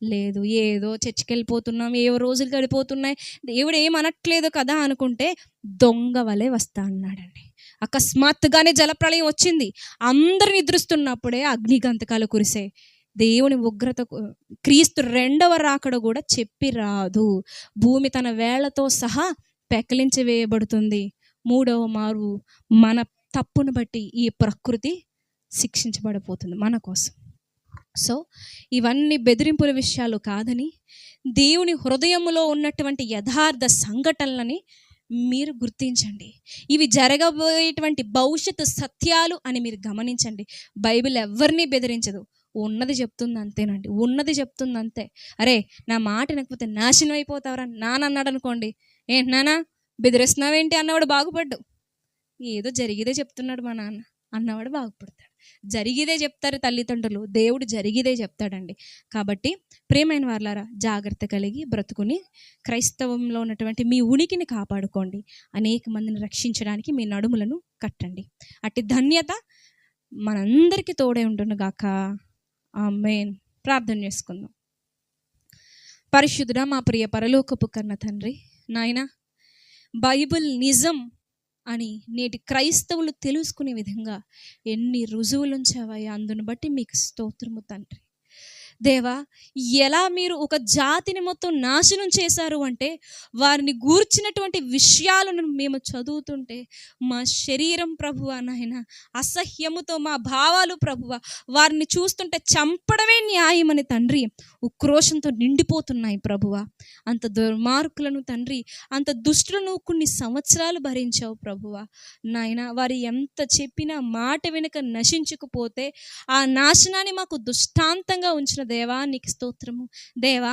లేదు. ఏదో చర్చికి వెళ్ళిపోతున్నాం, ఏవో రోజులు గడిపోతున్నాయి, దేవుడు ఏమనట్లేదు కదా అనుకుంటే దొంగ వలె వస్తా అన్నాడండి. అకస్మాత్తుగానే జలప్రళయం వచ్చింది. అందరు నిద్రిస్తున్నప్పుడే అగ్నిగంధకాలు కురిసే. దేవుని ఉగ్రత, క్రీస్తు రెండవ రాకడ కూడా చెప్పి రాదు. భూమి తన వేళ్లతో సహా పెకలించి వేయబడుతుంది. 3వ మారు మన తప్పును బట్టి ఈ ప్రకృతి శిక్షించబడిపోతుంది మన కోసం. సో ఇవన్నీ బెదిరింపుల విషయాలు కాదని, దేవుని హృదయములో ఉన్నటువంటి యథార్థ సంఘటనలని మీరు గుర్తించండి. ఇవి జరగబోయేటువంటి భవిష్యత్తు సత్యాలు అని మీరు గమనించండి. బైబిల్ ఎవరిని బెదిరించదు, ఉన్నది చెప్తుంది అంతేనండి, ఉన్నది చెప్తుంది అంతే. అరే నా మాట వినకపోతే నాశనం అయిపోతావరా నాన్న అన్నాడు అనుకోండి, ఏంటి నాన్న బెదిరిస్తున్నావేంటి అన్నవాడు బాగుపడ్డు. ఏదో జరిగిదే చెప్తున్నాడు మా నాన్న అన్నవాడు బాగుపడతాడు. జరిగిదే చెప్తారు తల్లిదండ్రులు, దేవుడు జరిగిదే చెప్తాడండి. కాబట్టి ప్రియమైన వారలారా, జాగ్రత్త కలిగి బ్రతుకుని క్రైస్తవంలో ఉన్నటువంటి మీ ఉనికిని కాపాడుకోండి. అనేక మందిని రక్షించడానికి మీ నడుములను కట్టండి. అట్టి ధన్యత మనందరికీ తోడే ఉండును గాక. ఆమేన్. ప్రార్థన చేసుకుందాం. పరిశుద్ధుడా మా ప్రియ పరలోకపు కన్న తండ్రి, నాయనా బైబిల్ నిజం అని నేటి క్రైస్తవులు తెలుసుకునే విధంగా ఎన్ని రుజువులు ఉంచావయ్యా, అందును బట్టి మీకు స్తోత్రము తండ్రి. దేవా, ఎలా మీరు ఒక జాతిని మొత్తం నాశనం చేశారు అంటే వారిని గూర్చినటువంటి విషయాలను మేము చదువుతుంటే మా శరీరం ప్రభువా నాయన అసహ్యముతో, మా భావాలు ప్రభువా వారిని చూస్తుంటే చంపడమే న్యాయమని తండ్రి ఉక్రోషంతో నిండిపోతున్నాయి ప్రభువా. అంత దుర్మార్గులను తండ్రి, అంత దుష్టులను కొన్ని సంవత్సరాలు భరించావు ప్రభువా నాయన. వారు ఎంత చెప్పినా మాట వెనుక నశించకపోతే ఆ నాశనాన్ని మాకు దృష్టాంతంగా ఉంచిన దేవా నీకు స్తోత్రము. దేవా,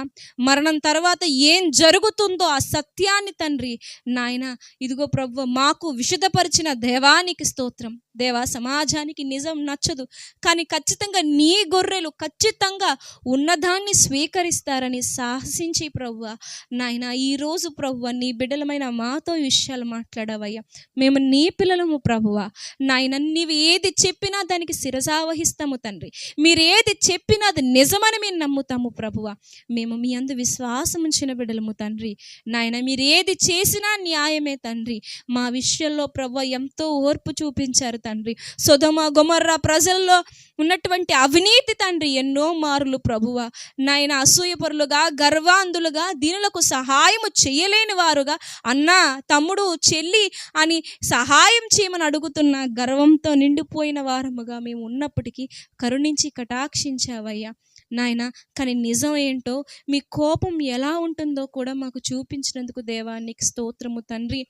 మరణం తర్వాత ఏం జరుగుతుందో ఆ సత్యాన్ని తండ్రి నాయన ఇదిగో ప్రభువా మాకు విశదపరిచిన దేవా నీకు స్తోత్రం. దేవా, సమాజానికి నిజం నచ్చదు, కానీ ఖచ్చితంగా నీ గొర్రెలు ఖచ్చితంగా ఉన్నదాన్ని స్వీకరిస్తారని సాహసించి ప్రభువా నాయన ఈరోజు ప్రభువా నీ బిడ్డలమైన మాతో ఈ విషయాలు మాట్లాడవయ్యా. మేము నీ పిల్లలము ప్రభువా నాయన. నీవు ఏది చెప్పినా దానికి శిరసావహిస్తాము తండ్రి. మీరు ఏది చెప్పినా అది నిజమని మేము నమ్ముతాము ప్రభువా. మేము మీ అందు విశ్వాసం ఉంచిన బిడ్డలము తండ్రి నాయన. మీరు ఏది చేసినా న్యాయమే తండ్రి. మా విషయంలో ప్రభువా ఎంతో ఓర్పు చూపించారు తండ్రి. సొదొమ గొమొర్రా ప్రజల్లో ఉన్నటువంటి అవినీతి తండ్రి ఎన్నో మారులు ప్రభువా నాయన అసూయపరులుగా, గర్వాంధులుగా, దీనులకు సహాయము చేయలేని వారుగా, అన్న తమ్ముడు చెల్లి అని సహాయం చేయమని అడుగుతున్న గర్వంతో నిండిపోయిన వారముగా మేము ఉన్నప్పటికీ కరుణించి కటాక్షించావయ్యా నాయన. కానీ నిజం ఏంటో, మీ కోపం ఎలా ఉంటుందో కూడా మాకు చూపించినందుకు దేవా నీకు స్తోత్రము తండ్రి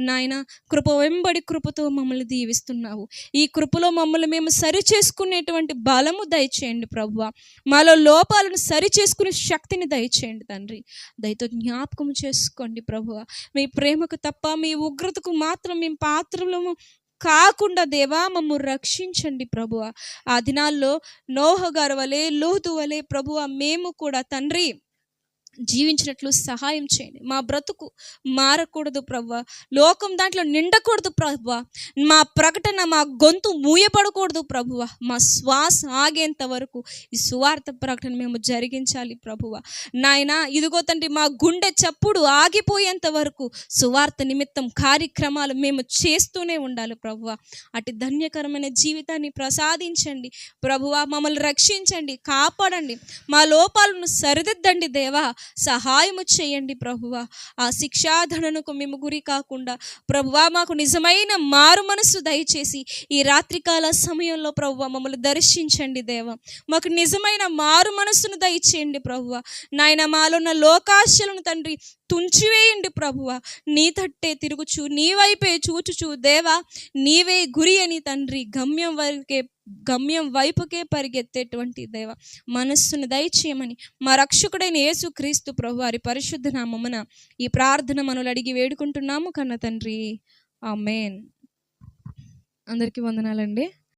నాయన. కృప వెంబడి కృపతో మమ్మల్ని దీవిస్తున్నావు. ఈ కృపలో మమ్మల్ని మేము సరి చేసుకునేటువంటి బలము దయచేయండి ప్రభువా. మాలో లోపాలను సరి చేసుకునే శక్తిని దయచేయండి తండ్రి. దయతో జ్ఞాపకం చేసుకోండి ప్రభువా. మీ ప్రేమకు తప్ప మీ ఉగ్రతకు మాత్రం మేము పాత్రలము కాకుండా దేవా మమ్ము రక్షించండి ప్రభువా. ఆ దినాల్లో నోహ గారు వలె, లోతు వలె ప్రభువా మేము కూడా తండ్రి జీవించినట్లు సహాయం చేయండి. మా బ్రతుకు మారకూడదు ప్రభువా, లోకం దాంట్లో నిండకూడదు ప్రభువా, మా ప్రకటన, మా గొంతు మూయపడకూడదు ప్రభువా. మా శ్వాస ఆగేంత వరకు ఈ సువార్త ప్రకటన మేము జరిగించాలి ప్రభువా నాయన. ఇదిగో తండ్రి, మా గుండె చప్పుడు ఆగిపోయేంత వరకు సువార్త నిమిత్తం కార్యక్రమాలు మేము చేస్తూనే ఉండాలి ప్రభువా. అటు ధన్యకరమైన జీవితాన్ని ప్రసాదించండి ప్రభువా. మమ్మల్ని రక్షించండి, కాపాడండి, మా లోపాలను సరిదిద్దండి దేవా. సహాయము చేయండి ప్రభువా. ఆ శిక్షాధనకు మేము గురి కాకుండా ప్రభువా మాకు నిజమైన మారు మనస్సు దయచేసి ఈ రాత్రికాల సమయంలో ప్రభువా మమ్మల్ని దర్శించండి దేవా. మాకు నిజమైన మారు మనస్సును దయచేయండి ప్రభువా నాయన. మాలో ఉన్న లోకాశలను తండ్రి తుంచివేయండి ప్రభువా. నీ తట్టే తిరుగుచు, నీ వైపే చూచుచు దేవా నీవే గురి అని తండ్రి గమ్యం వైపుకే పరిగెత్తేటువంటి దేవ మనస్సును దయచేయమని మా రక్షకుడైన యేసుక్రీస్తు ప్రభు వారి పరిశుద్ధ నామమున ఈ ప్రార్థన మనలు అడిగి వేడుకుంటున్నాము కన్న తండ్రి. ఆమేన్. అందరికీ వందనాలండి.